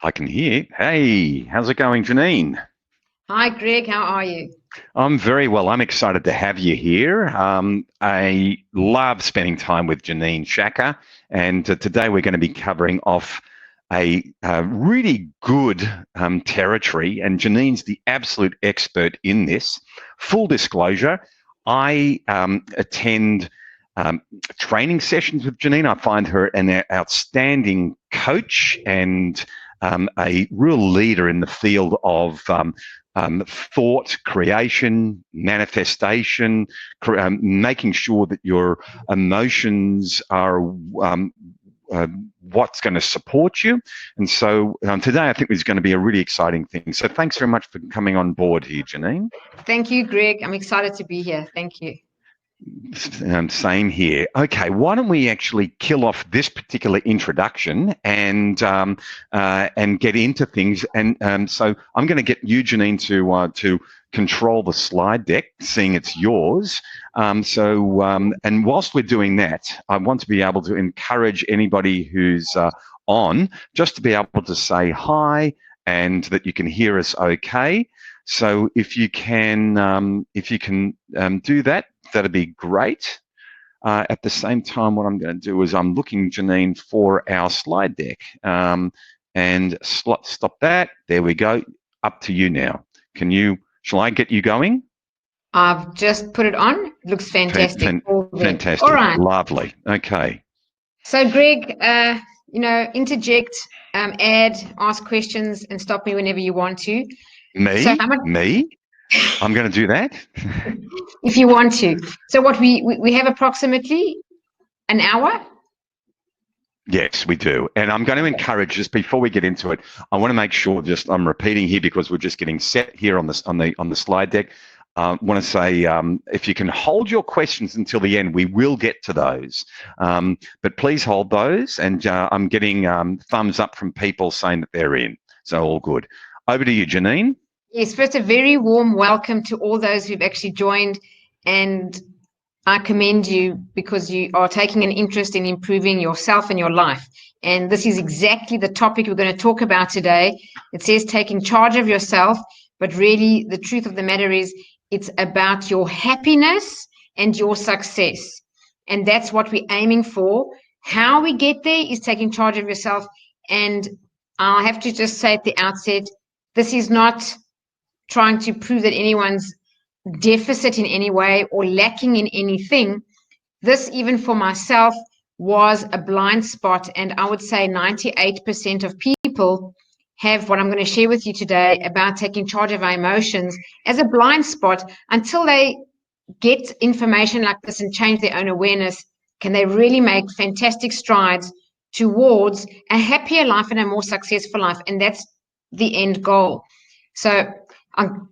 I can hear. Hey, how's it going, Janine? Hi, Greg. How are you? I'm very well. I'm excited to have you here. I love spending time with Janine Shaka, and today we're going to be covering off a really good territory. And Janine's the absolute expert in this. Full disclosure, I attend training sessions with Janine. I find her an outstanding coach and a real leader in the field of thought creation, manifestation, making sure that your emotions are what's going to support you. And so today I think is going to be a really exciting thing. So thanks very much for coming on board here, Janine. Thank you, Greg. I'm excited to be here. Thank you. Same here. Okay, why don't we actually kill off this particular introduction and get into things? And so I'm going to get you, Janine, to control the slide deck, seeing it's yours. And whilst we're doing that, I want to be able to encourage anybody who's on just to be able to say hi and that you can hear us okay. So if you can do that, that'd be great. At the same time, what I'm going to do is I'm looking, Janine, for our slide deck. And stop that. There we go. Up to you now. Shall I get you going? I've just put it on. It looks fantastic. Fantastic. All right. Lovely. Okay. So, Greg, interject, add, ask questions, and stop me whenever you want to. Me? I'm going to do that. If you want to. So what we have approximately an hour? Yes, we do. And I'm going to encourage, just before we get into it, I want to make sure I'm repeating here because we're just getting set here on the slide deck. I want to say if you can hold your questions until the end, we will get to those. But please hold those. And I'm getting thumbs up from people saying that they're in. So all good. Over to you, Janine. Yes, first, a very warm welcome to all those who've actually joined, and I commend you because you are taking an interest in improving yourself and your life. And this is exactly the topic we're going to talk about today. It says taking charge of yourself, but really the truth of the matter is it's about your happiness and your success. And that's what we're aiming for. How we get there is taking charge of yourself. And I'll have to just say at the outset, this is not trying to prove that anyone's deficit in any way or lacking in anything. This, even for myself, was a blind spot. And I would say 98% of people have what I'm going to share with you today about taking charge of our emotions as a blind spot until they get information like this and change their own awareness. Can they really make fantastic strides towards a happier life and a more successful life? And that's the end goal. So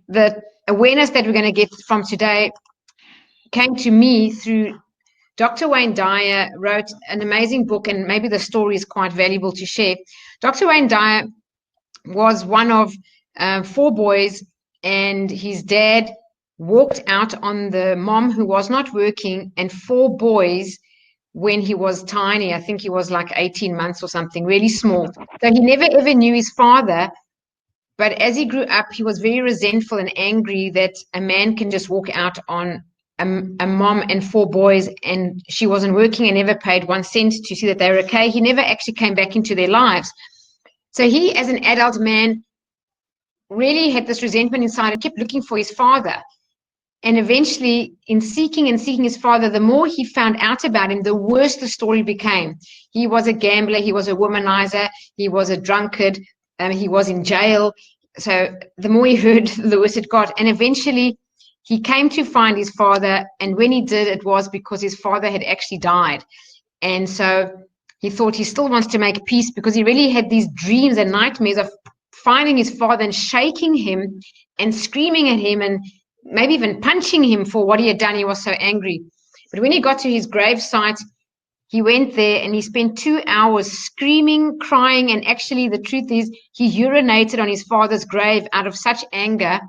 the awareness that we're going to get from today came to me through Dr. Wayne Dyer. Wrote an amazing book, and maybe the story is quite valuable to share. Dr. Wayne Dyer was one of 4 boys, and his dad walked out on the mom who was not working and 4 boys when he was tiny. I think he was like 18 months or something, really small. So he never ever knew his father. But as he grew up, he was very resentful and angry that a man can just walk out on a mom and 4 boys, and she wasn't working and never paid 1 cent to see that they were okay. He never actually came back into their lives. So he, as an adult man, really had this resentment inside and kept looking for his father. And eventually, in seeking his father, the more he found out about him, the worse the story became. He was a gambler, he was a womanizer, he was a drunkard, he was in jail. So the more he heard, the worse it got. And eventually he came to find his father. And when he did, it was because his father had actually died. And so he thought he still wants to make peace because he really had these dreams and nightmares of finding his father and shaking him and screaming at him and maybe even punching him for what he had done. He was so angry. But when he got to his gravesite, he went there and he spent 2 hours screaming, crying, and actually the truth is he urinated on his father's grave out of such anger.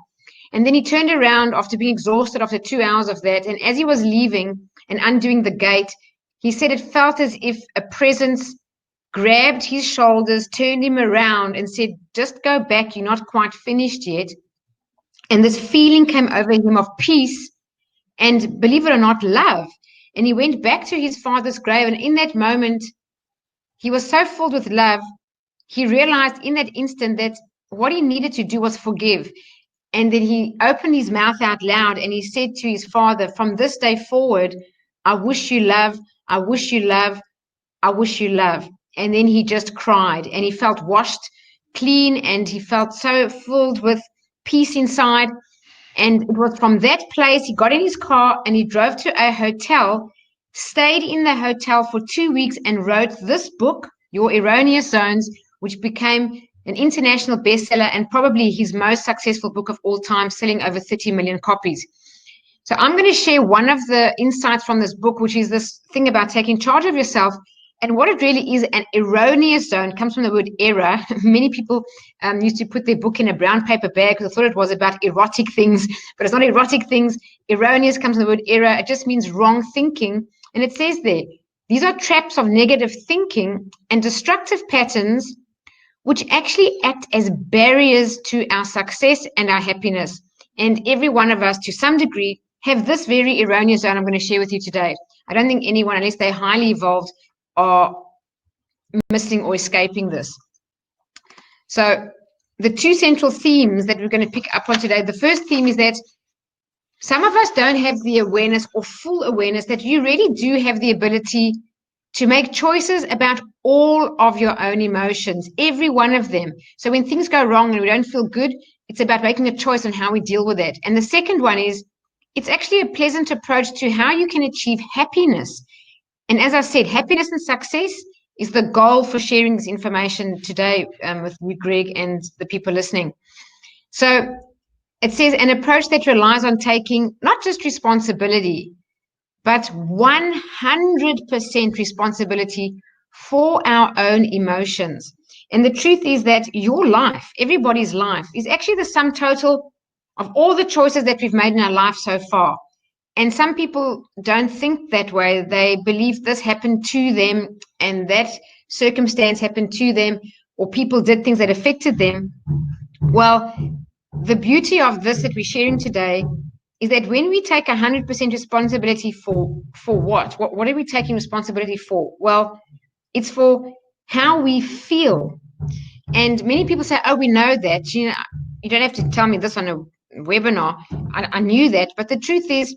And then he turned around after being exhausted after 2 hours of that. And as he was leaving and undoing the gate, he said it felt as if a presence grabbed his shoulders, turned him around, and said, "Just go back. You're not quite finished yet." And this feeling came over him of peace and, believe it or not, love. And he went back to his father's grave. And in that moment, he was so filled with love, he realized in that instant that what he needed to do was forgive. And then he opened his mouth out loud and he said to his father, "From this day forward, I wish you love, I wish you love, I wish you love." And then he just cried and he felt washed clean and he felt so filled with peace inside. And it was from that place, he got in his car and he drove to a hotel, stayed in the hotel for 2 weeks and wrote this book, Your Erroneous Zones, which became an international bestseller and probably his most successful book of all time, selling over 30 million copies. So I'm going to share one of the insights from this book, which is this thing about taking charge of yourself. And what it really is, an erroneous zone comes from the word error. Many people used to put their book in a brown paper bag because I thought it was about erotic things, but it's not erotic things. Erroneous comes from the word error. It just means wrong thinking. And it says there, these are traps of negative thinking and destructive patterns which actually act as barriers to our success and our happiness. And every one of us, to some degree, have this very erroneous zone I'm going to share with you today. I don't think anyone, unless they're highly evolved, are missing or escaping this. So the two central themes that we're going to pick up on today, the first theme is that some of us don't have the awareness or full awareness that you really do have the ability to make choices about all of your own emotions, every one of them. So when things go wrong and we don't feel good, it's about making a choice on how we deal with it. And the second one is, it's actually a pleasant approach to how you can achieve happiness. And as I said, happiness and success is the goal for sharing this information today with you, Greg, and the people listening. So it says an approach that relies on taking not just responsibility, but 100% responsibility for our own emotions. And the truth is that your life, everybody's life, is actually the sum total of all the choices that we've made in our life so far. And some people don't think that way. They believe this happened to them and that circumstance happened to them, or people did things that affected them. Well, the beauty of this that we're sharing today is that when we take 100% responsibility for what are we taking responsibility for? Well, it's for how we feel. And many people say, "Oh, we know that. You don't have to tell me this on a webinar. I knew that." But the truth is,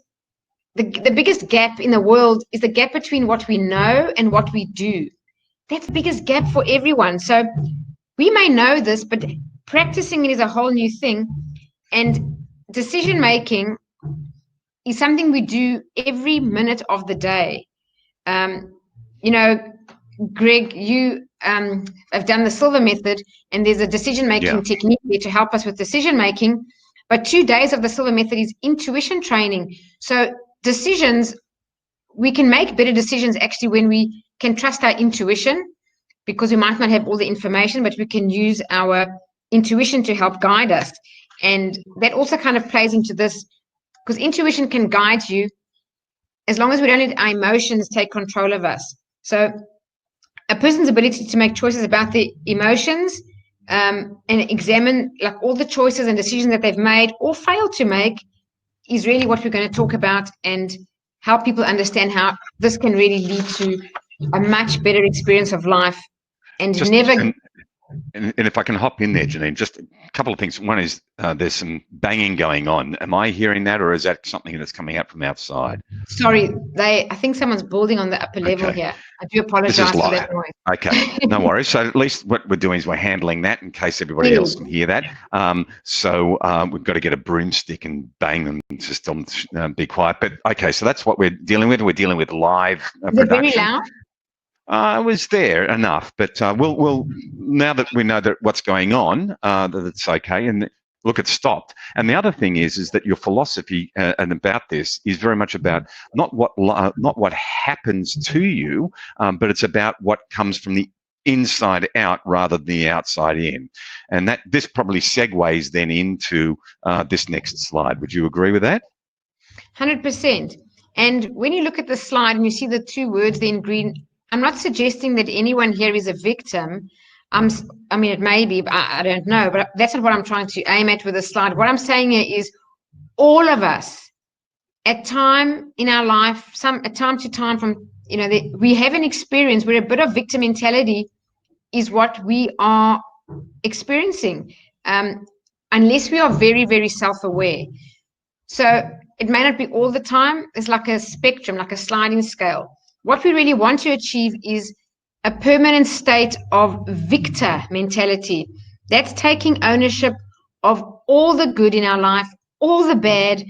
the biggest gap in the world is the gap between what we know and what we do. That's the biggest gap for everyone. So we may know this, but practicing it is a whole new thing. And decision making is something we do every minute of the day. Greg, you have done the Silver Method, and there's a decision-making technique there to help us with decision-making. But 2 days of the Silver Method is intuition training. So decisions, we can make better decisions actually when we can trust our intuition, because we might not have all the information, but we can use our intuition to help guide us. And that also kind of plays into this, because intuition can guide you as long as we don't let our emotions take control of us. So a person's ability to make choices about their emotions and examine like all the choices and decisions that they've made or failed to make is really what we're going to talk about, and help people understand how this can really lead to a much better experience of life. And And if I can hop in there, Janine, just a couple of things. One is there's some banging going on. Am I hearing that, or is that something that's coming out from outside? Sorry, I think someone's building on the upper level here. I do apologize for that noise. Okay, no worries. So at least what we're doing is we're handling that in case everybody else can hear that. So we've got to get a broomstick and bang them just be quiet. But okay, so that's what we're dealing with. We're dealing with live production. Is it very loud? I was there enough, but we'll now that we know that what's going on, that it's okay, and look, it's stopped. And the other thing is that your philosophy and about this is very much about not what happens to you, but it's about what comes from the inside out rather than the outside in. And that this probably segues then into this next slide. Would you agree with that? 100%. And when you look at the slide and you see the two words there in green, I'm not suggesting that anyone here is a victim. I mean, it may be, but I don't know. But that's not what I'm trying to aim at with this slide. What I'm saying here is all of us, at time in our life, at time to time, from we have an experience where a bit of victim mentality is what we are experiencing, unless we are very, very self-aware. So it may not be all the time. It's like a spectrum, like a sliding scale. What we really want to achieve is a permanent state of victor mentality. That's taking ownership of all the good in our life, all the bad,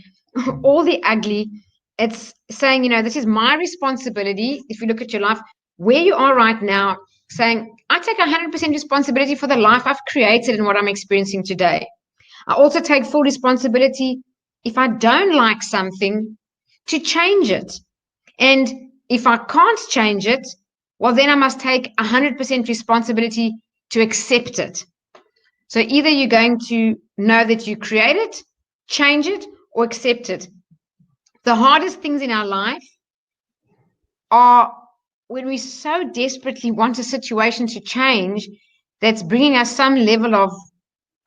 all the ugly. It's saying, this is my responsibility. If you look at your life, where you are right now, saying, I take 100% responsibility for the life I've created and what I'm experiencing today. I also take full responsibility if I don't like something to change it. And if I can't change it, well, then I must take 100% responsibility to accept it. So either you're going to know that you create it, change it, or accept it. The hardest things in our life are when we so desperately want a situation to change that's bringing us some level of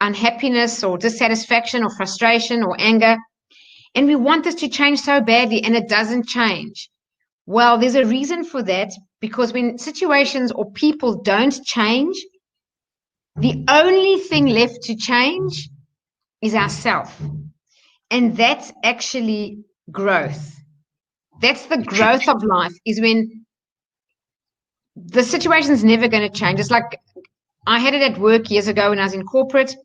unhappiness or dissatisfaction or frustration or anger, and we want this to change so badly and it doesn't change. Well, there's a reason for that, because when situations or people don't change, the only thing left to change is ourselves. And that's actually growth. That's the growth of life, is when the situation's never going to change. It's like I had it at work years ago when I was in corporate,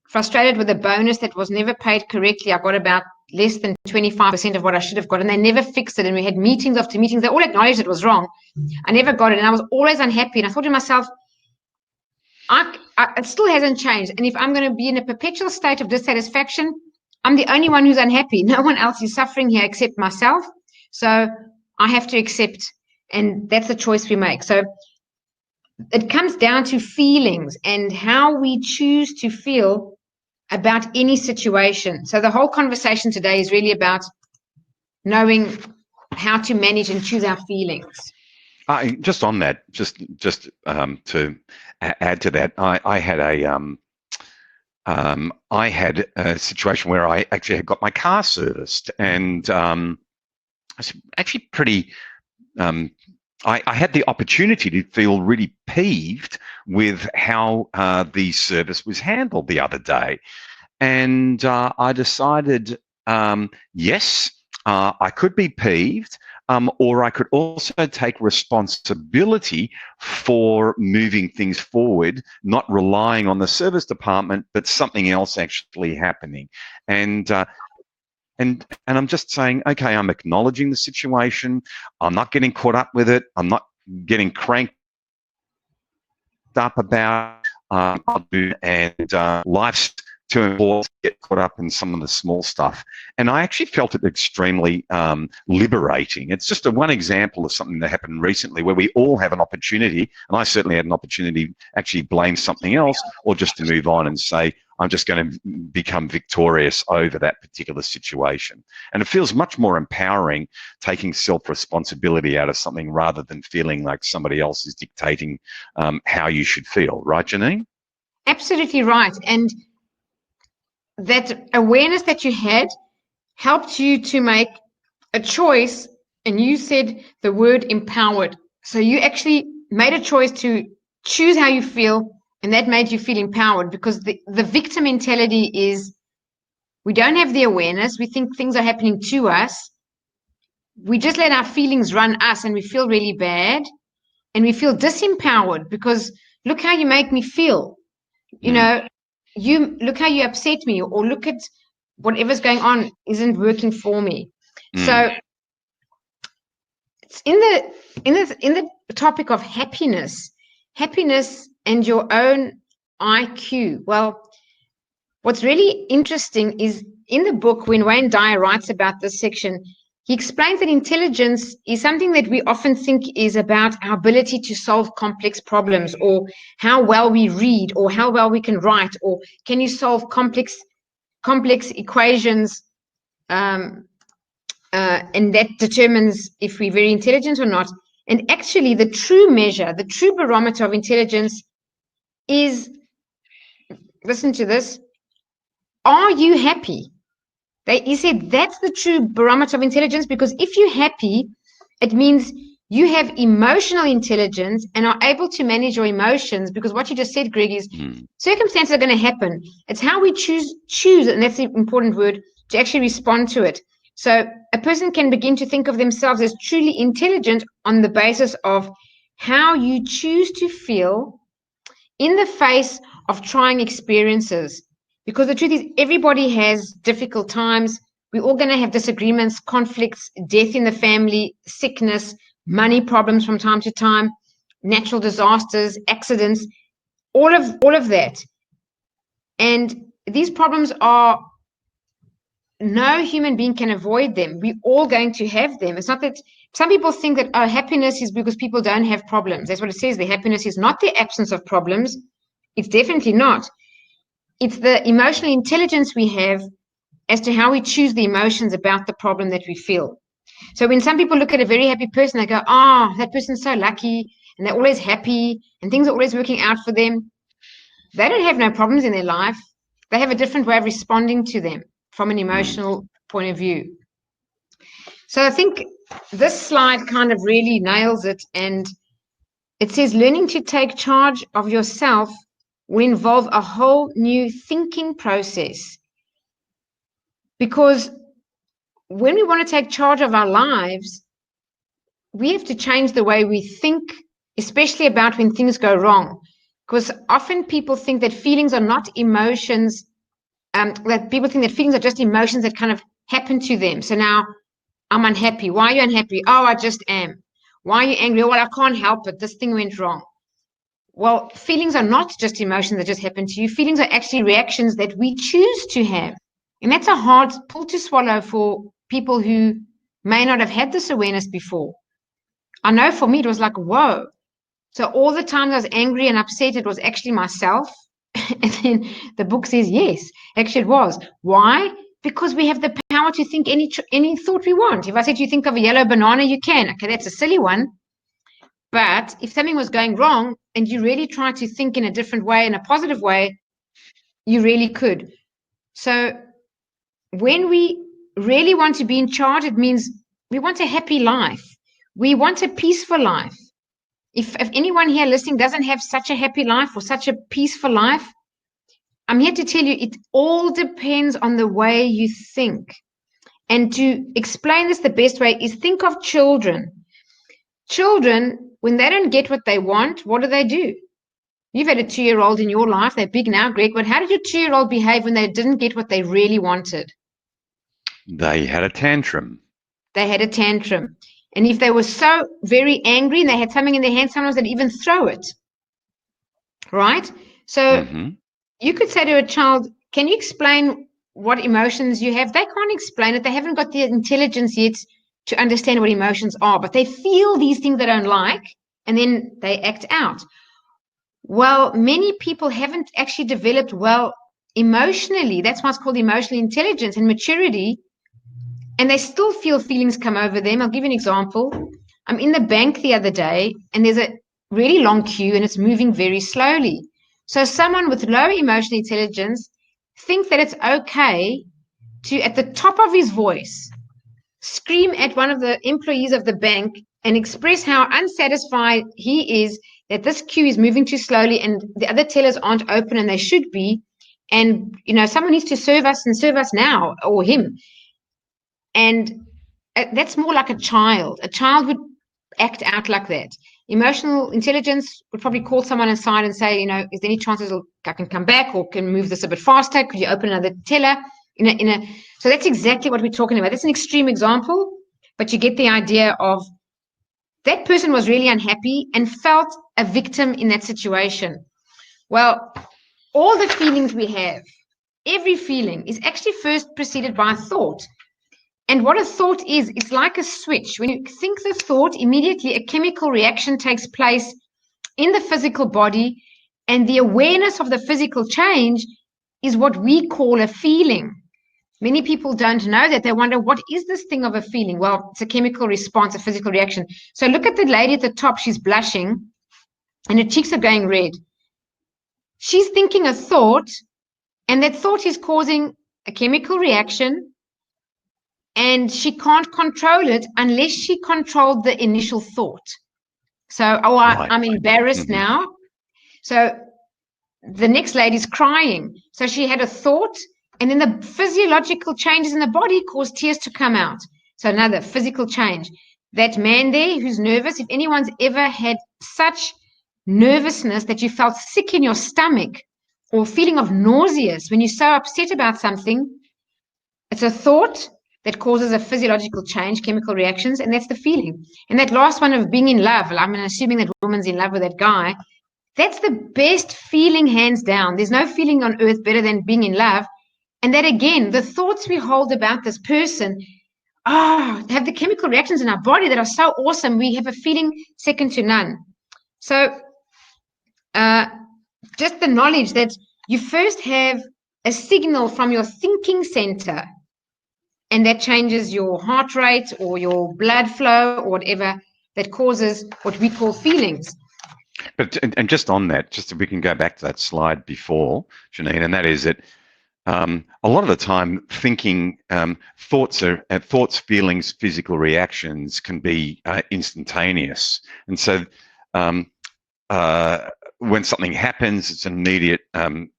frustrated with a bonus that was never paid correctly. I got about less than 25% of what I should have got, and they never fixed it. And we had meetings after meetings. They all acknowledged it was wrong. I never got it, and I was always unhappy. And I thought to myself, it still hasn't changed. And if I'm going to be in a perpetual state of dissatisfaction, I'm the only one who's unhappy. No one else is suffering here except myself. So I have to accept, and that's the choice we make. So it comes down to feelings and how we choose to feel about any situation. So the whole conversation today is really about knowing how to manage and choose our feelings. Just on that, just to add to that, I had a situation where I actually had got my car serviced, and I was actually pretty. I had the opportunity to feel really peeved with how the service was handled the other day. And I decided, yes, I could be peeved, or I could also take responsibility for moving things forward, not relying on the service department, but something else actually happening. And I'm just saying, okay, I'm acknowledging the situation. I'm not getting caught up with it. I'm not getting cranked up about and life's too important to get caught up in some of the small stuff. And I actually felt it extremely liberating. It's just one example of something that happened recently where we all have an opportunity, and I certainly had an opportunity to actually blame something else or just to move on and say, I'm just going to become victorious over that particular situation. And it feels much more empowering taking self-responsibility out of something rather than feeling like somebody else is dictating how you should feel. Right, Janine? Absolutely right. And that awareness that you had helped you to make a choice, and you said the word empowered. So you actually made a choice to choose how you feel, and that made you feel empowered, because the victim mentality is we don't have the awareness. We think things are happening to us. We just let our feelings run us, and we feel really bad, and we feel disempowered because look how you make me feel. You know, you look how you upset me, or look at whatever's going on isn't working for me. So it's in the topic of happiness and your own IQ. Well, what's really interesting is in the book, when Wayne Dyer writes about this section, he explains that intelligence is something that we often think is about our ability to solve complex problems, or how well we read, or how well we can write, or can you solve complex equations, and that determines if we're very intelligent or not. And actually, the true measure, the true barometer of intelligence is, listen to this, are you happy? He said that's the true barometer of intelligence, because if you're happy, it means you have emotional intelligence and are able to manage your emotions, because what you just said, Greg, is circumstances are going to happen. It's how we choose, and that's the important word, to actually respond to it. So a person can begin to think of themselves as truly intelligent on the basis of how you choose to feel in the face of trying experiences. Because the truth is, everybody has difficult times. We're all going to have disagreements, conflicts, death in the family, sickness, money problems from time to time, natural disasters, accidents, all of that. And these problems are, no human being can avoid them. We're all going to have them. It's not that some people think that happiness is because people don't have problems. That's what it says. The happiness is not the absence of problems. It's definitely not. It's the emotional intelligence we have as to how we choose the emotions about the problem that we feel. So when some people look at a very happy person, they go, that person's so lucky, and they're always happy, and things are always working out for them. They don't have no problems in their life. They have a different way of responding to them from an emotional point of view. So I think this slide kind of really nails it. And it says learning to take charge of yourself will involve a whole new thinking process. Because when we want to take charge of our lives, we have to change the way we think, especially about when things go wrong. Because often people think that feelings are not emotions, that people think that feelings are just emotions that kind of happen to them. So now I'm unhappy. Why are you unhappy? Oh, I just am. Why are you angry? Oh, well, I can't help it. This thing went wrong. Well, feelings are not just emotions that just happen to you. Feelings are actually reactions that we choose to have. And that's a hard pill to swallow for people who may not have had this awareness before. I know for me, it was like, whoa. So all the times I was angry and upset, it was actually myself. And then the book says, yes, actually it was. Why? Because we have the power to think any thought we want. If I said you think of a yellow banana, you can. Okay, that's a silly one. But if something was going wrong and you really tried to think in a different way, in a positive way, you really could. So when we really want to be in charge, it means we want a happy life. We want a peaceful life. If anyone here listening doesn't have such a happy life or such a peaceful life, I'm here to tell you it all depends on the way you think. And to explain this the best way is think of children. Children, when they don't get what they want, what do? You've had a 2-year-old in your life. They're big now, Greg, but how did your 2-year-old behave when they didn't get what they really wanted? They had a tantrum. They had a tantrum. And if they were so very angry and they had something in their hand, sometimes they'd even throw it. Right? So you could say to a child, can you explain what emotions you have? They can't explain it. They haven't got the intelligence yet to understand what emotions are, but they feel these things they don't like, and then they act out. Well, many people haven't actually developed well emotionally. That's why it's called emotional intelligence and maturity. And they still feel feelings come over them. I'll give you an example. I'm in the bank the other day, and there's a really long queue, and it's moving very slowly. So someone with low emotional intelligence thinks that it's okay to, at the top of his voice, scream at one of the employees of the bank and express how unsatisfied he is that this queue is moving too slowly and the other tellers aren't open and they should be. And, someone needs to serve us and serve us now, or him. And that's more like a child. A child would act out like that. Emotional intelligence would probably call someone aside and say, is there any chances I can come back or can move this a bit faster? Could you open another teller? So that's exactly what we're talking about. That's an extreme example, but you get the idea of that person was really unhappy and felt a victim in that situation. Well, all the feelings we have, every feeling is actually first preceded by a thought. And what a thought is, it's like a switch. When you think the thought, immediately a chemical reaction takes place in the physical body, and the awareness of the physical change is what we call a feeling. Many people don't know that. They wonder, what is this thing of a feeling? Well, it's a chemical response, a physical reaction. So look at the lady at the top. She's blushing and her cheeks are going red. She's thinking a thought, and that thought is causing a chemical reaction, and she can't control it unless she controlled the initial thought. So, Right. I'm embarrassed now. So the next lady's crying. So she had a thought, and then the physiological changes in the body caused tears to come out. So another physical change. That man there who's nervous, if anyone's ever had such nervousness that you felt sick in your stomach or feeling of nauseous when you're so upset about something, it's a thought that causes a physiological change, chemical reactions, and that's the feeling. And that last one of being in love, I'm assuming that woman's in love with that guy, that's the best feeling, hands down. There's no feeling on earth better than being in love. And that, again, the thoughts we hold about this person have the chemical reactions in our body that are so awesome. We have a feeling second to none. So just the knowledge that you first have a signal from your thinking center, and that changes your heart rate or your blood flow or whatever, that causes what we call feelings. But and just on that, just if we can go back to that slide before, Janine, and that is that a lot of the time thinking, thoughts, feelings, physical reactions can be instantaneous. And so when something happens, it's an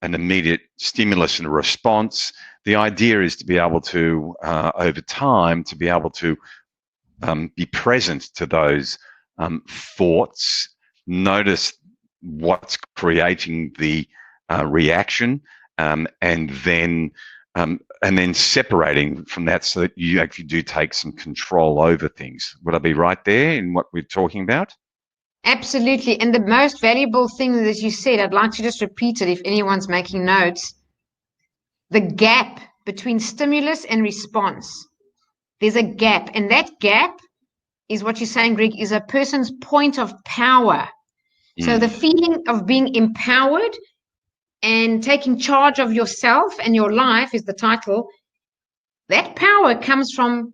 immediate stimulus and a response. The idea is to be able to, over time, to be able to be present to those thoughts, notice what's creating the reaction, and then separating from that so that you actually do take some control over things. Would I be right there in what we're talking about? Absolutely. And the most valuable thing that you said, I'd like to just repeat it if anyone's making notes. The gap between stimulus and response. There's a gap, and that gap is what you're saying, Greg, is a person's point of power. So the feeling of being empowered and taking charge of yourself and your life is the title. That power comes from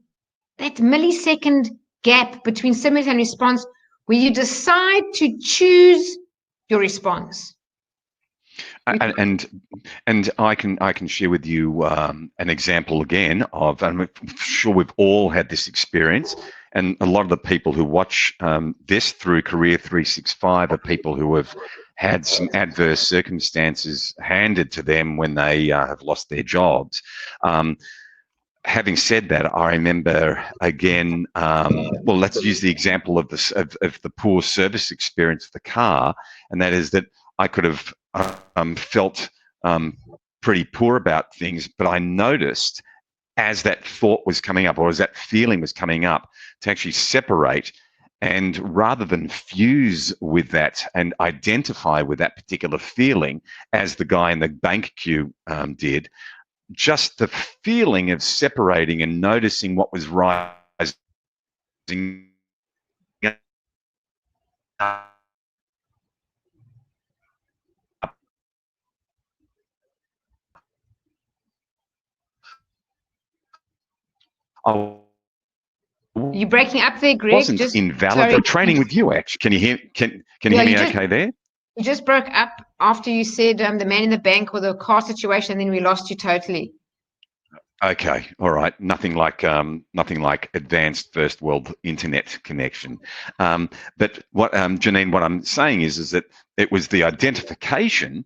that millisecond gap between stimulus and response, where you decide to choose your response. And I can share with you an example again of, and I'm sure we've all had this experience, and a lot of the people who watch this through Career 365 are people who have had some adverse circumstances handed to them when they have lost their jobs. Having said that, I remember again. Well, let's use the example of the poor service experience of the car, and that is that I could have felt pretty poor about things, but I noticed as that thought was coming up, or as that feeling was coming up, to actually separate, and rather than fuse with that and identify with that particular feeling, as the guy in the bank queue did, just the feeling of separating and noticing what was rising up. You're breaking up there, Greg. Wasn't invalid. I'm training with you, actually. Can you hear? Can you hear me okay there? You just broke up after you said the man in the bank or the car situation, and then we lost you totally. Okay, all right. Nothing like advanced first world internet connection. But what Janine, what I'm saying is that it was the identification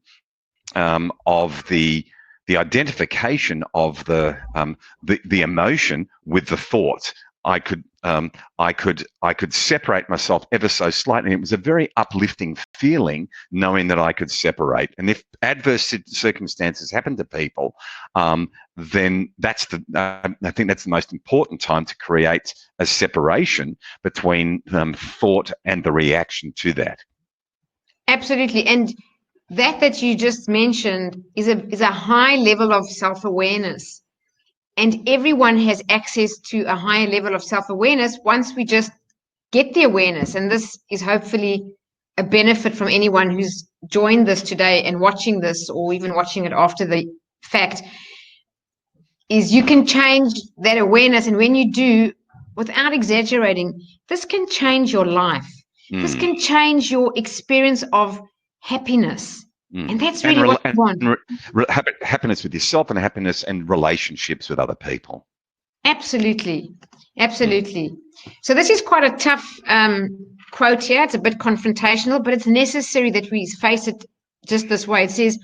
of the identification of the emotion with the thought. I could separate myself ever so slightly. It was a very uplifting feeling knowing that I could separate. And if adverse circumstances happen to people, then that's I think that's the most important time to create a separation between thought and the reaction to that. Absolutely. And that you just mentioned is a high level of self-awareness. And everyone has access to a higher level of self-awareness once we just get the awareness. And this is hopefully a benefit from anyone who's joined this today and watching this, or even watching it after the fact. is you can change that awareness. And when you do, without exaggerating, this can change your life. This can change your experience of happiness. And that's really what you want. Happiness with yourself and happiness and relationships with other people. Absolutely. Absolutely. So this is quite a tough quote here. It's a bit confrontational, but it's necessary that we face it just this way. It says,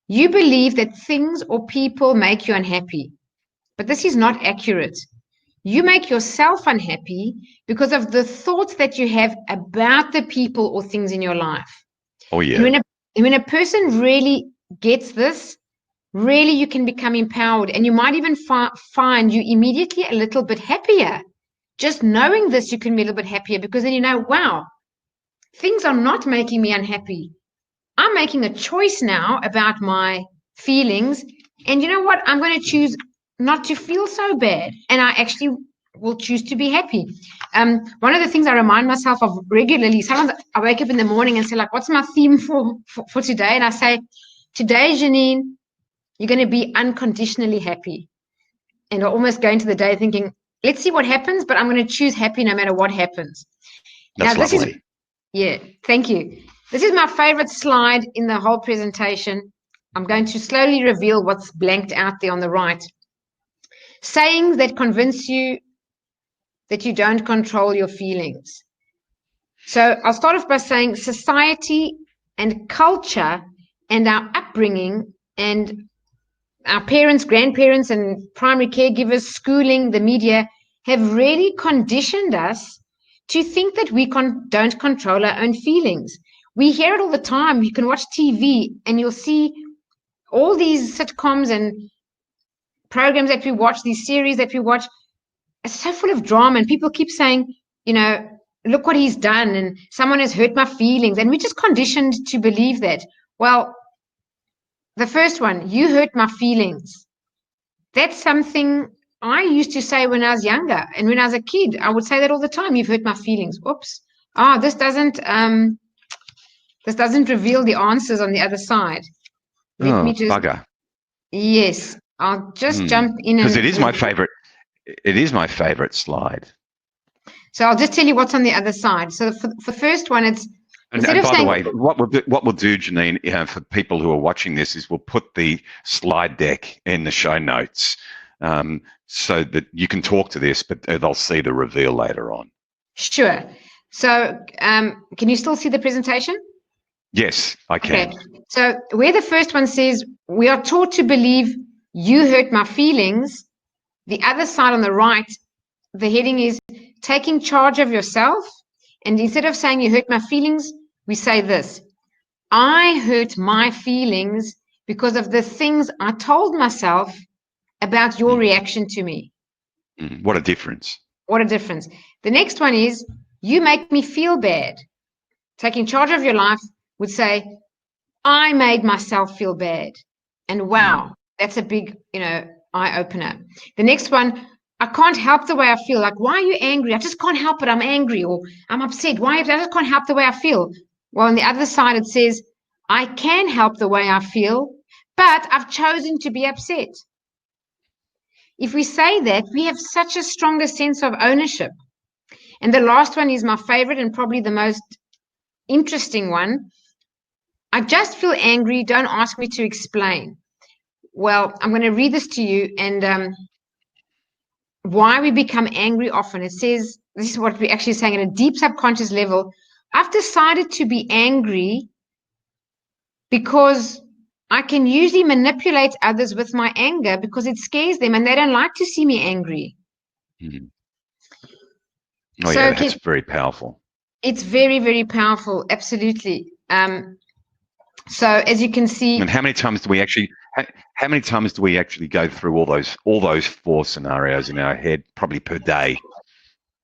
you believe that things or people make you unhappy, but this is not accurate. You make yourself unhappy because of the thoughts that you have about the people or things in your life. Oh, yeah. And when a person really gets this, really you can become empowered, and you might even find you immediately a little bit happier. Just knowing this, you can be a little bit happier, because then you know, wow, things are not making me unhappy. I'm making a choice now about my feelings, and you know what? I'm going to choose not to feel so bad, and I actually will choose to be happy. One of the things I remind myself of regularly, sometimes I wake up in the morning and say, like, what's my theme for today? And I say, today, Janine, you're going to be unconditionally happy. And I almost go into the day thinking, let's see what happens, but I'm going to choose happy no matter what happens. That's now, lovely. Yeah, thank you. This is my favorite slide in the whole presentation. I'm going to slowly reveal what's blanked out there on the right. Sayings that convince you that you don't control your feelings. So I'll start off by saying society and culture and our upbringing and our parents, grandparents, and primary caregivers, schooling, the media have really conditioned us to think that we don't control our own feelings. We hear it all the time. You can watch TV and you'll see all these sitcoms and programs that we watch, these series that we watch, are so full of drama, and people keep saying, you know, look what he's done, and someone has hurt my feelings, and we're just conditioned to believe that. Well, the first one, you hurt my feelings. That's something I used to say when I was younger, and when I was a kid, I would say that all the time. You've hurt my feelings. Oops. This doesn't reveal the answers on the other side. Let me just. Bugger. Yes, I'll just jump in, because it is my favorite. It is my favorite slide. So I'll just tell you what's on the other side. So for the first one, it's and by the way, what we'll do, Janine, for people who are watching this, is we'll put the slide deck in the show notes so that you can talk to this, but they'll see the reveal later on. Sure. So can you still see the presentation? Yes, I can. Okay. So where the first one says, we are taught to believe you hurt my feelings, the other side on the right, the heading is taking charge of yourself. And instead of saying you hurt my feelings, we say this: I hurt my feelings because of the things I told myself about your reaction to me. What a difference. What a difference. The next one is, you make me feel bad. Taking charge of your life would say, I made myself feel bad. And wow, that's a big, eye opener. The next one, I can't help the way I feel. Like, why are you angry? I just can't help it. I'm angry, or I'm upset. Why? I just can't help the way I feel. Well, on the other side, it says, I can help the way I feel, but I've chosen to be upset. If we say that, we have such a stronger sense of ownership. And the last one is my favorite and probably the most interesting one. I just feel angry. Don't ask me to explain. Well, I'm going to read this to you, and why we become angry often. It says, this is what we're actually saying at a deep subconscious level. I've decided to be angry because I can usually manipulate others with my anger because it scares them and they don't like to see me angry. Oh, so yeah, that's very powerful. It's very, very powerful. Absolutely. So as you can see, and how many times do we actually go through all those 4 scenarios in our head, probably per day,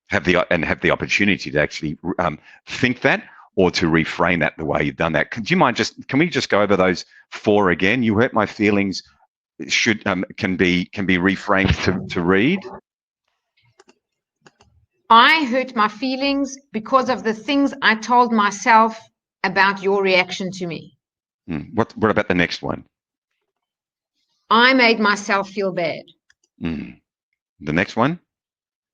have the opportunity to actually think that, or to reframe that the way you've done that? Can we just go over those 4 again? You hurt my feelings can be reframed to read. I hurt my feelings because of the things I told myself about your reaction to me. What about the next one? I made myself feel bad. Mm. The next one?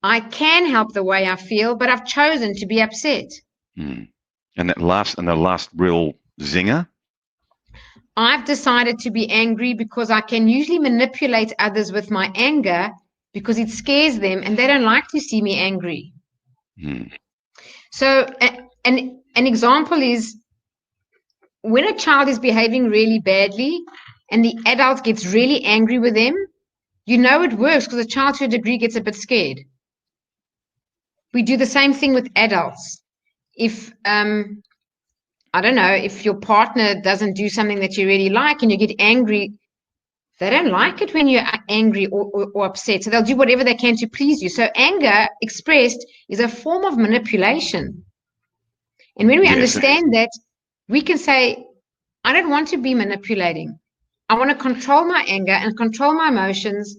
I can help the way I feel, but I've chosen to be upset. Mm. And the last real zinger? I've decided to be angry because I can usually manipulate others with my anger because it scares them and they don't like to see me angry. Mm. So an example is when a child is behaving really badly and the adult gets really angry with them, you know it works because the child to a degree gets a bit scared. We do the same thing with adults. If I don't know, if your partner doesn't do something that you really like and you get angry, they don't like it when you're angry or upset. So they'll do whatever they can to please you. So anger expressed is a form of manipulation. And when we Yes. understand that, we can say, I don't want to be manipulating. I want to control my anger and control my emotions.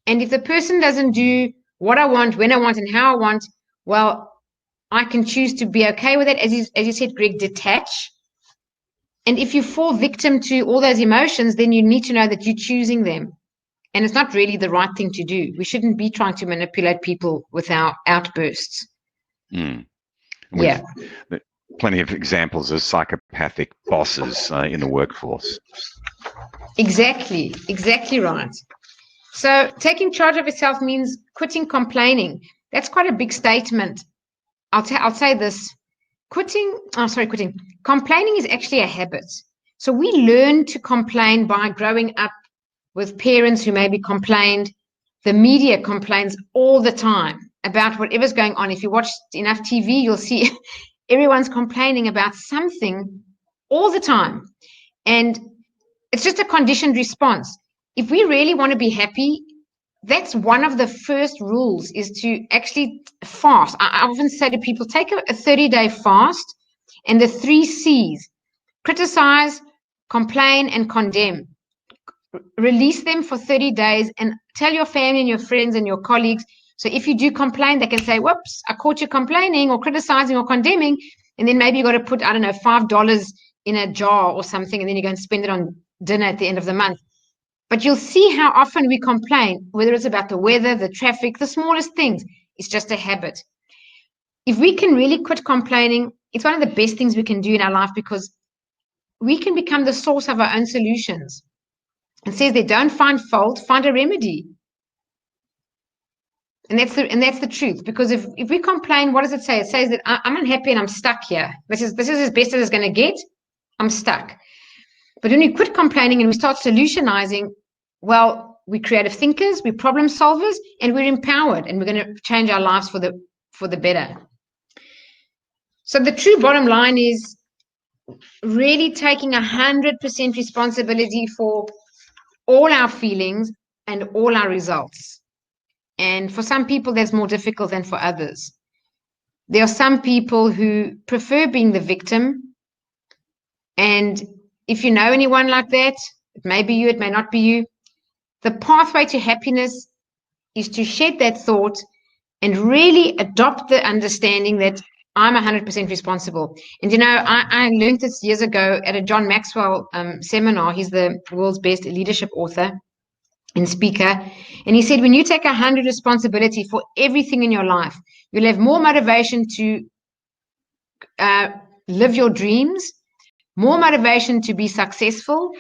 And if the person doesn't do what I want, when I want, and how I want, well, I can choose to be okay with it. As you said, Greg, detach. And if you fall victim to all those emotions, then you need to know that you're choosing them. And it's not really the right thing to do. We shouldn't be trying to manipulate people with our outbursts. Mm. And Yeah. plenty of examples of psychopathic bosses in the workforce. Exactly right. So taking charge of yourself means quitting complaining. That's quite a big statement. I'll say this. Quitting. Complaining is actually a habit. So we learn to complain by growing up with parents who maybe complained. The media complains all the time about whatever's going on. If you watch enough TV, you'll see everyone's complaining about something all the time. And it's just a conditioned response. If we really want to be happy, that's one of the first rules is to actually fast. I often say to people, take a 30-day fast and the 3 C's: criticize, complain, and condemn. Release them for 30 days and tell your family and your friends and your colleagues. So if you do complain, they can say, whoops, I caught you complaining or criticizing or condemning. And then maybe you got to put, I don't know, $5 in a jar or something. And then you go and spend it on dinner at the end of the month. But you'll see how often we complain, whether it's about the weather, the traffic, the smallest things. It's just a habit. If we can really quit complaining, it's one of the best things we can do in our life because we can become the source of our own solutions. It says they don't find fault, find a remedy. And that's the truth. Because if we complain, what does it say? It says that I'm unhappy and I'm stuck here. This is as best as it's going to get. I'm stuck. But when we quit complaining and we start solutionizing, well, we're creative thinkers, we're problem solvers, and we're empowered, and we're going to change our lives for the better. So the true bottom line is really taking 100% responsibility for all our feelings and all our results. And for some people, that's more difficult than for others. There are some people who prefer being the victim. And if you know anyone like that, it may be you, it may not be you. The pathway to happiness is to shed that thought and really adopt the understanding that I'm 100% responsible. And, I learned this years ago at a John Maxwell seminar. He's the world's best leadership author and speaker. And he said, when you take 100% responsibility for everything in your life, you'll have more motivation to live your dreams, more motivation to be successful.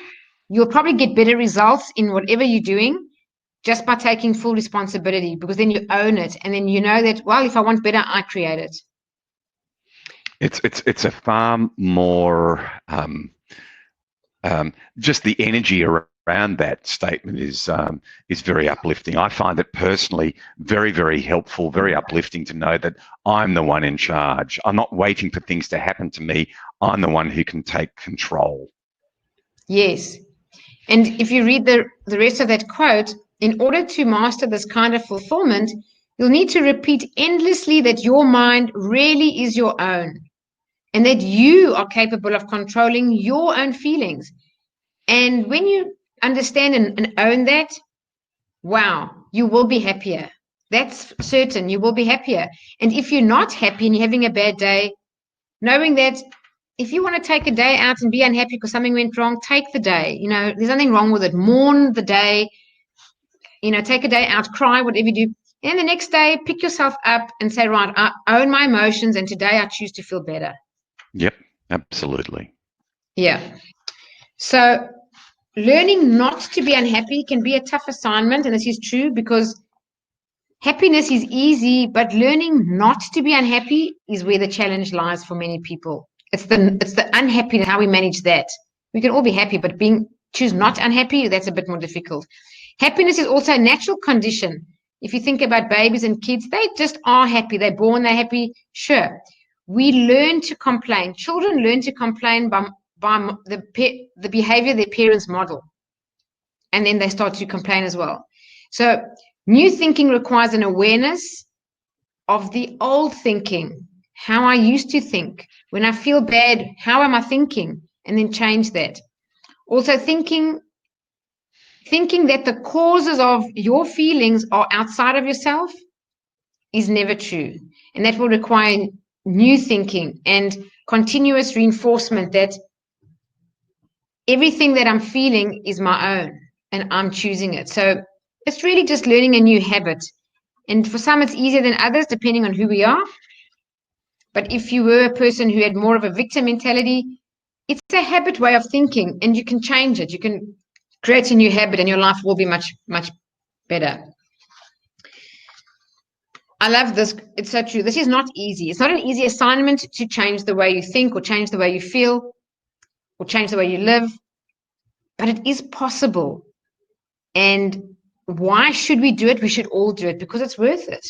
You'll probably get better results in whatever you're doing just by taking full responsibility, because then you own it. And then you know that, well, if I want better, I create it. It's a far more just the energy around that statement is very uplifting. I find it personally very, very helpful, very uplifting to know that I'm the one in charge. I'm not waiting for things to happen to me. I'm the one who can take control. Yes. And if you read the rest of that quote, in order to master this kind of fulfillment, you'll need to repeat endlessly that your mind really is your own and that you are capable of controlling your own feelings. And when you understand and own that, wow, you will be happier. That's certain. You will be happier. And if you're not happy and you're having a bad day, knowing that if you want to take a day out and be unhappy because something went wrong, take the day. There's nothing wrong with it. Mourn the day. take a day out, cry, whatever you do. And the next day, pick yourself up and say, right, I own my emotions, and today I choose to feel better. Yep, absolutely. Yeah. So learning not to be unhappy can be a tough assignment, and this is true because happiness is easy, but learning not to be unhappy is where the challenge lies for many people. It's the unhappiness, how we manage that. We can all be happy, but choose not unhappy, that's a bit more difficult. Happiness is also a natural condition. If you think about babies and kids, they just are happy. They're born, they're happy. Sure. We learn to complain. Children learn to complain by the behavior their parents model. And then they start to complain as well. So new thinking requires an awareness of the old thinking, how I used to think. When I feel bad, how am I thinking? And then change that. Also thinking that the causes of your feelings are outside of yourself is never true. And that will require new thinking and continuous reinforcement that everything that I'm feeling is my own and I'm choosing it. So it's really just learning a new habit. And for some, it's easier than others, depending on who we are. But if you were a person who had more of a victim mentality, it's a habit way of thinking, and you can change it. You can create a new habit, and your life will be much, much better. I love this. It's so true. This is not easy. It's not an easy assignment to change the way you think or change the way you feel or change the way you live, but it is possible. And why should we do it? We should all do it because it's worth it.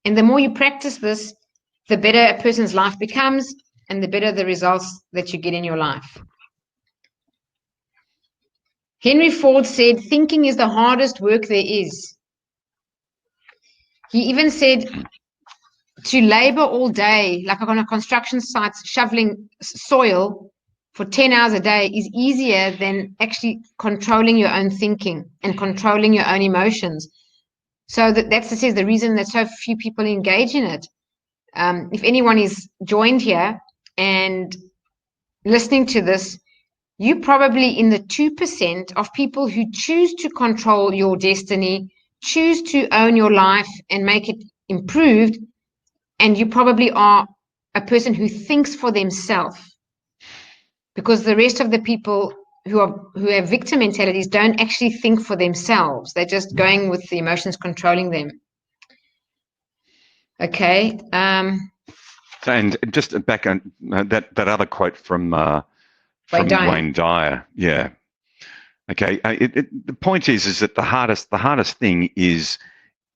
And the more you practice this, the better a person's life becomes and the better the results that you get in your life. Henry Ford said, thinking is the hardest work there is. He even said to labor all day, like on a construction site, shoveling soil for 10 hours a day is easier than actually controlling your own thinking and controlling your own emotions. So that's the reason that so few people engage in it. If anyone is joined here and listening to this, you're probably in the 2% of people who choose to control your destiny, choose to own your life and make it improved. And you probably are a person who thinks for themselves, because the rest of the people who have victim mentalities don't actually think for themselves. They're just going with the emotions controlling them. Okay. And just back on that other quote from Wayne Dyer. Yeah. Okay. The point is that the hardest thing is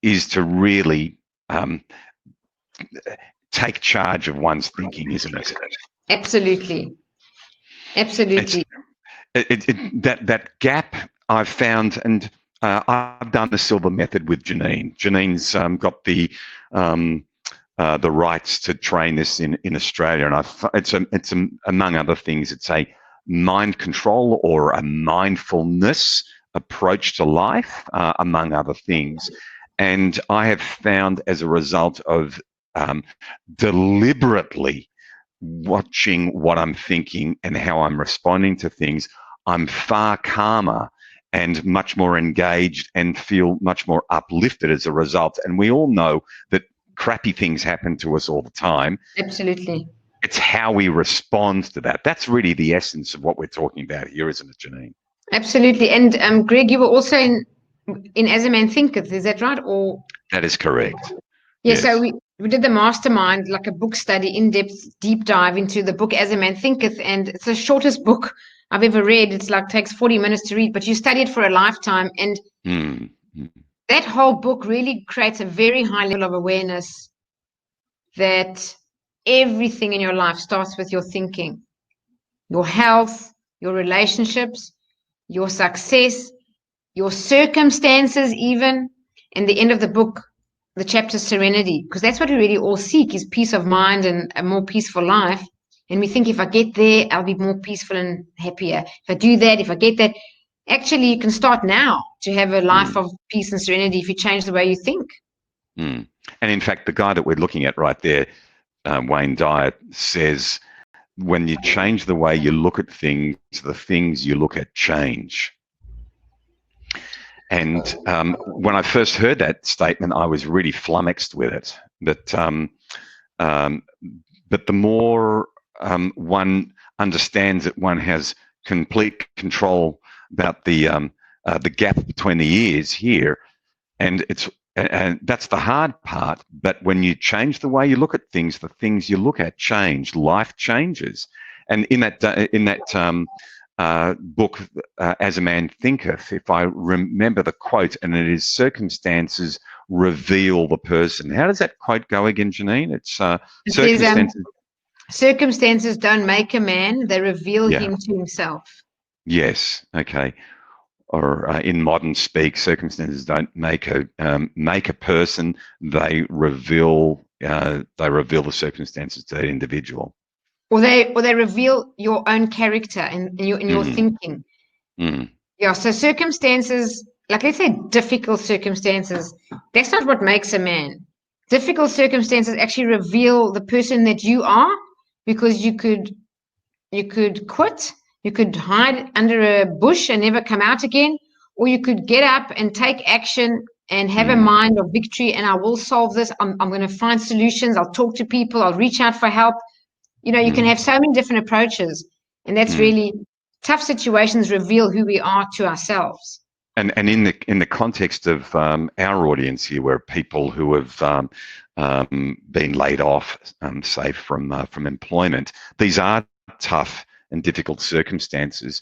to really take charge of one's thinking, isn't it? Absolutely. That gap I've found, and I've done the Silver Method with Janine. Janine's got the rights to train this in Australia, and it's among other things, it's a mind control or a mindfulness approach to life, among other things. And I have found, as a result of deliberately watching what I'm thinking and how I'm responding to things, I'm far calmer and much more engaged and feel much more uplifted as a result. And we all know that crappy things happen to us all the time. Absolutely. It's how we respond to that. That's really the essence of what we're talking about here, isn't it, Janine? Absolutely. And Greg, you were also in As a Man Thinketh, is that right? Or that is correct. Yeah, yes. So we did the mastermind, like a book study, in-depth, deep dive into the book As a Man Thinketh, and it's the shortest book I've ever read. It's like takes 40 minutes to read, but you study it for a lifetime. And that whole book really creates a very high level of awareness that everything in your life starts with your thinking, your health, your relationships, your success, your circumstances even. And the end of the book, the chapter Serenity, because that's what we really all seek, is peace of mind and a more peaceful life. And we think, if I get there, I'll be more peaceful and happier. If I do that, if I get that, actually you can start now to have a life of peace and serenity if you change the way you think. And in fact, the guy that we're looking at right there, Wayne Dyer, says, when you change the way you look at things, the things you look at change. And when I first heard that statement, I was really flummoxed with it. But the more one understands that one has complete control about the gap between the ears here, and that's the hard part. But when you change the way you look at things, the things you look at change. Life changes, and in that book, As a Man Thinketh, if I remember the quote, and it is circumstances reveal the person. How does that quote go again, Janine? It's circumstances. Circumstances don't make a man; they reveal Yeah. him to himself. Yes. Okay. Or in modern speak, circumstances don't make a person. They reveal the circumstances to that individual. Or they reveal your own character and your thinking. Mm. Yeah. So circumstances, like let's say difficult circumstances, that's not what makes a man. Difficult circumstances actually reveal the person that you are, because you could quit, you could hide under a bush and never come out again, or you could get up and take action and have a mind of victory, and I will solve this. I'm going to find solutions. I'll talk to people. I'll reach out for help. You can have so many different approaches, and that's really tough situations reveal who we are to ourselves. And in the context of our audience here, where people who have been laid off, say from employment, these are tough and difficult circumstances.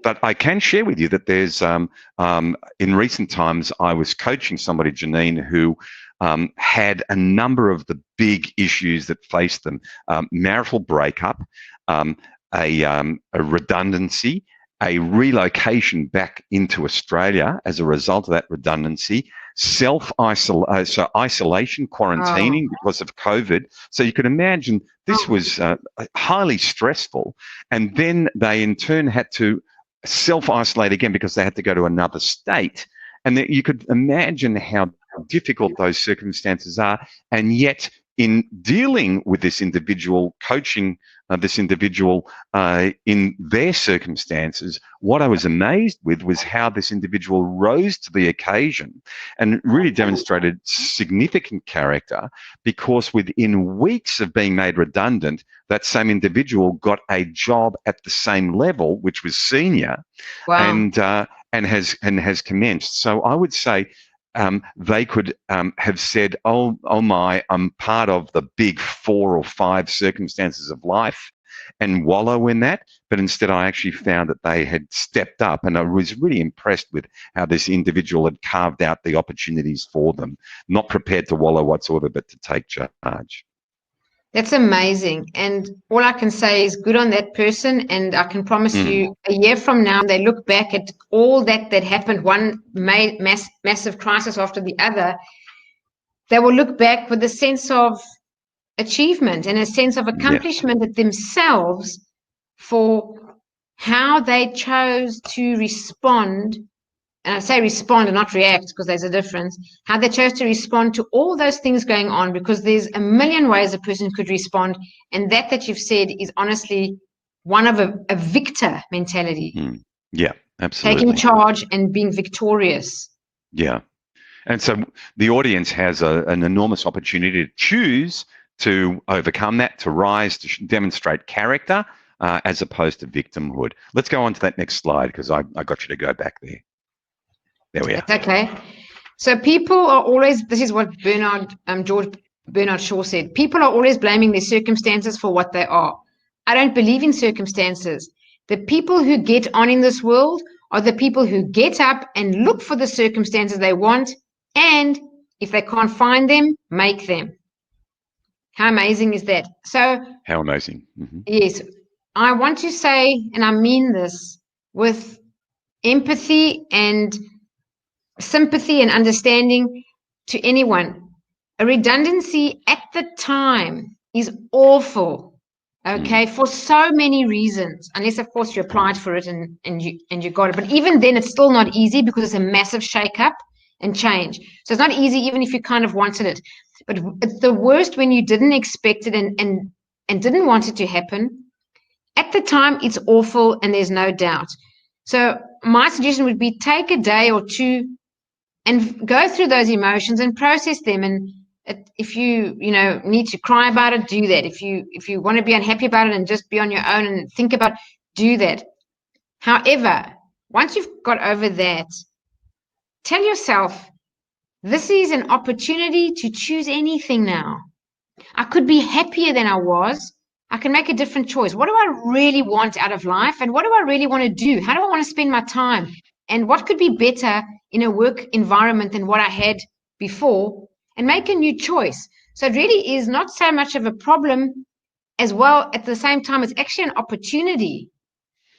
But I can share with you that there's in recent times I was coaching somebody, Janine, who had a number of the big issues that faced them: marital breakup, a redundancy, a relocation back into Australia as a result of that redundancy, isolation, quarantining because of COVID. So you could imagine this was highly stressful. And then they in turn had to self-isolate again because they had to go to another state. And that you could imagine how difficult those circumstances are. And yet, in dealing with this individual, coaching this individual in their circumstances, what I was amazed with was how this individual rose to the occasion and really demonstrated significant character, because within weeks of being made redundant, that same individual got a job at the same level, which was senior. Wow. And has commenced. So I would say they could have said, oh my, I'm part of the big 4 or 5 circumstances of life and wallow in that. But instead, I actually found that they had stepped up, and I was really impressed with how this individual had carved out the opportunities for them, not prepared to wallow whatsoever, but to take charge. That's amazing. And all I can say is good on that person. And I can promise you, a year from now, they look back at all that happened, one massive crisis after the other. They will look back with a sense of achievement and a sense of accomplishment at themselves for how they chose to respond. And I say respond and not react, because there's a difference. How they chose to respond to all those things going on, because there's a million ways a person could respond. And that you've said is honestly one of a victor mentality. Yeah, absolutely. Taking charge and being victorious. Yeah. And so the audience has an enormous opportunity to choose to overcome that, to rise, to demonstrate character, as opposed to victimhood. Let's go on to that next slide, because I got you to go back there. There we are. That's okay. So people are always, this is what George Bernard Shaw said, people are always blaming their circumstances for what they are. I don't believe in circumstances. The people who get on in this world are the people who get up and look for the circumstances they want, and if they can't find them, make them. How amazing is that? So, how amazing. Yes, I want to say, and I mean this with empathy and sympathy and understanding to anyone. A redundancy at the time is awful, okay, for so many reasons, unless of course you applied for it and you got it. But even then, it's still not easy, because it's a massive shake-up and change. So it's not easy even if you kind of wanted it. But it's the worst when you didn't expect it and didn't want it to happen. At the time, it's awful, and there's no doubt. So my suggestion would be take a day or two and go through those emotions and process them. And if you need to cry about it, do that. If you want to be unhappy about it and just be on your own and think about it, do that. However, once you've got over that, tell yourself, this is an opportunity to choose anything now. I could be happier than I was. I can make a different choice. What do I really want out of life? And what do I really want to do? How do I want to spend my time? And what could be better in a work environment than what I had before? And make a new choice. So it really is not so much of a problem as well. At the same time, it's actually an opportunity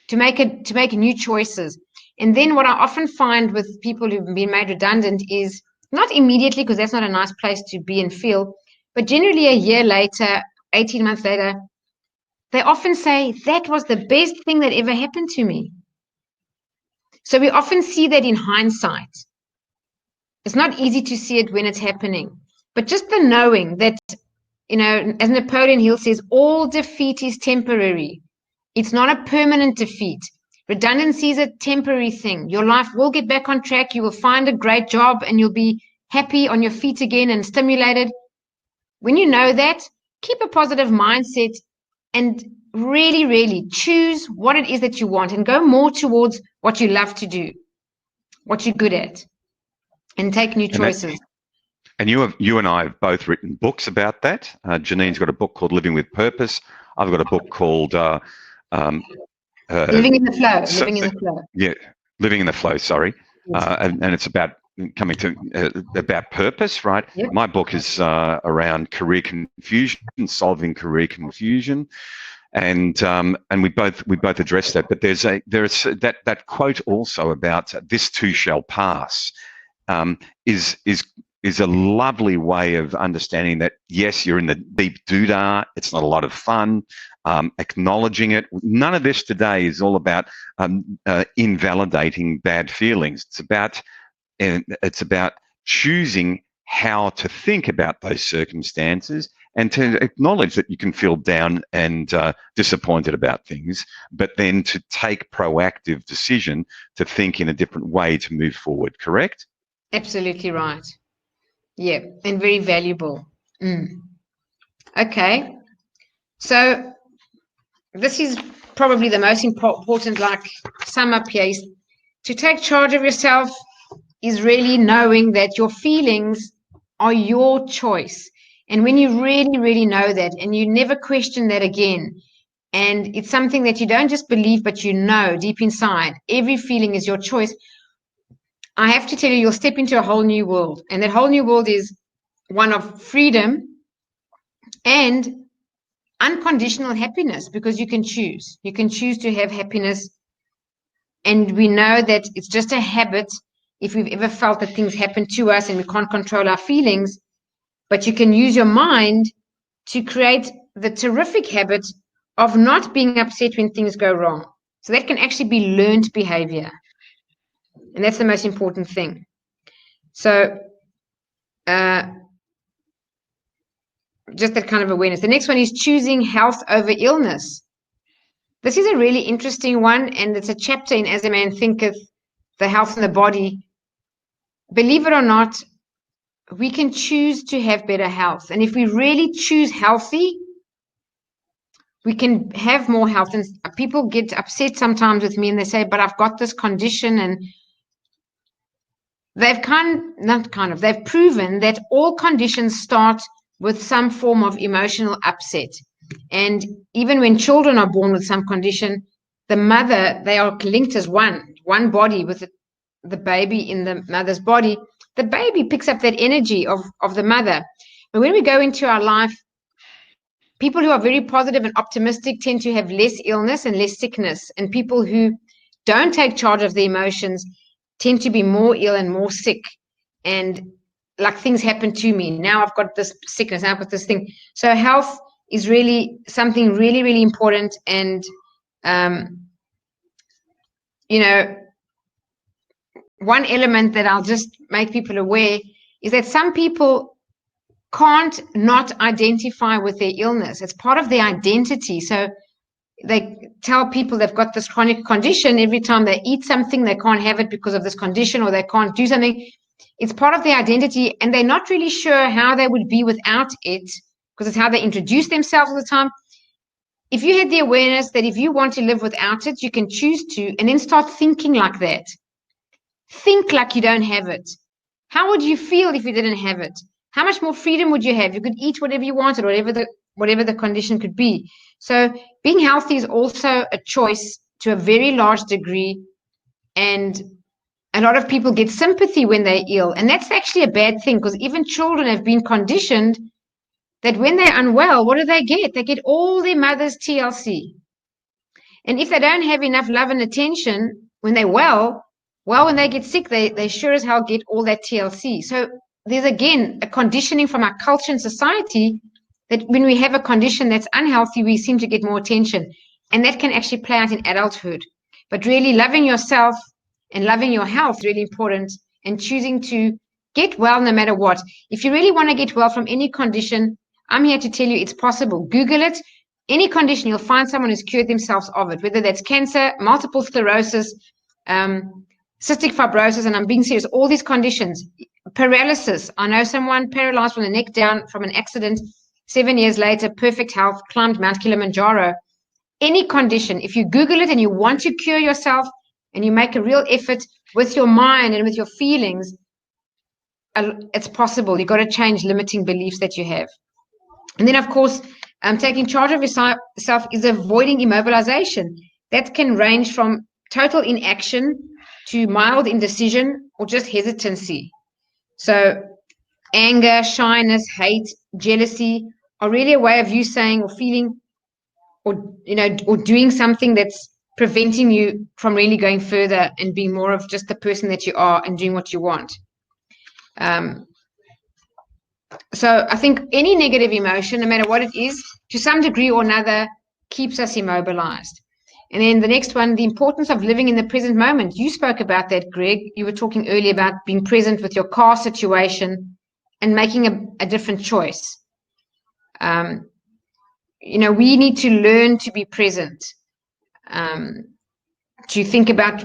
to make new choices. And then what I often find with people who've been made redundant is not immediately, because that's not a nice place to be and feel, but generally a year later, 18 months later, they often say, that was the best thing that ever happened to me. So we often see that in hindsight. It's not easy to see it when it's happening. But just the knowing that, as Napoleon Hill says, all defeat is temporary. It's not a permanent defeat. Redundancy is a temporary thing. Your life will get back on track. You will find a great job and you'll be happy on your feet again and stimulated. When you know that, keep a positive mindset and really, really choose what it is that you want and go more towards what you love to do, what you're good at, and take new choices. And you and I have both written books about that. Janine's got a book called Living with Purpose. I've got a book called Living in the Flow. Living in the Flow. Yeah, Living in the Flow. Sorry, and it's about coming to about purpose, right? Yep. My book is around career confusion, solving career confusion, and we both address that. But there's that quote also about this too shall pass. Is a lovely way of understanding that, yes, you're in the deep doodah. It's not a lot of fun. Acknowledging it. None of this today is all about invalidating bad feelings. It's about choosing how to think about those circumstances and to acknowledge that you can feel down and disappointed about things, but then to take proactive decision to think in a different way to move forward, correct? Absolutely right. Yeah, and very valuable. Okay. So this is probably the most important, sum up here, is to take charge of yourself is really knowing that your feelings are your choice. And when you really, really know that and you never question that again, and it's something that you don't just believe, but you know deep inside, every feeling is your choice. I have to tell you, you'll step into a whole new world. And that whole new world is one of freedom and unconditional happiness, because you can choose. You can choose to have happiness. And we know that it's just a habit. If we've ever felt that things happen to us and we can't control our feelings, but you can use your mind to create the terrific habit of not being upset when things go wrong. So that can actually be learned behavior. And that's the most important thing. So just that kind of awareness. The next one is choosing health over illness. This is a really interesting one, and it's a chapter in As a Man Thinketh, the health in the body. Believe it or not, we can choose to have better health. And if we really choose healthy, we can have more health. And people get upset sometimes with me and they say, but I've got this condition, and they've proven that all conditions start with some form of emotional upset. And even when children are born with some condition, the mother, they are linked as one body with the baby in the mother's body. The baby picks up that energy of the mother. But when we go into our life, people who are very positive and optimistic tend to have less illness and less sickness. And people who don't take charge of their emotions tend to be more ill and more sick. And like, things happen to me. Now I've got this sickness, now I've got this thing. So health is really something really, really important. And, one element that I'll just make people aware is that some people can't not identify with their illness. It's part of their identity. So they tell people they've got this chronic condition. Every time they eat something, they can't have it because of this condition, or they can't do something. It's part of their identity, and they're not really sure how they would be without it, because it's how they introduce themselves all the time. If you had the awareness that if you want to live without it, you can choose to, and then start thinking like that. Think like you don't have it. How would you feel if you didn't have it? How much more freedom would you have? You could eat whatever you wanted, whatever the condition could be. So being healthy is also a choice to a very large degree. And a lot of people get sympathy when they're ill. And that's actually a bad thing, because even children have been conditioned that when they're unwell, what do? They get all their mother's TLC. And if they don't have enough love and attention when they're well, when they get sick, they sure as hell get all that TLC. So there's, again, a conditioning from our culture and society that when we have a condition that's unhealthy, we seem to get more attention. And that can actually play out in adulthood. But really loving yourself and loving your health is really important, and choosing to get well no matter what. If you really want to get well from any condition, I'm here to tell you it's possible. Google it. Any condition, you'll find someone who's cured themselves of it, whether that's cancer, multiple sclerosis, cystic fibrosis, and I'm being serious, all these conditions. Paralysis. I know someone paralyzed from the neck down from an accident. 7 years later, perfect health, climbed Mount Kilimanjaro. Any condition, if you Google it and you want to cure yourself and you make a real effort with your mind and with your feelings, it's possible. You've got to change limiting beliefs that you have. And then, of course, taking charge of yourself is avoiding immobilization. That can range from total inaction to mild indecision or just hesitancy. So anger, shyness, hate, jealousy are really a way of you saying or feeling or doing something that's preventing you from really going further and being more of just the person that you are and doing what you want. So I think any negative emotion, no matter what it is, to some degree or another, keeps us immobilized. And then the next one, the importance of living in the present moment. You spoke about that, Greg. You were talking earlier about being present with your car situation and making a different choice. We need to learn to be present, to think about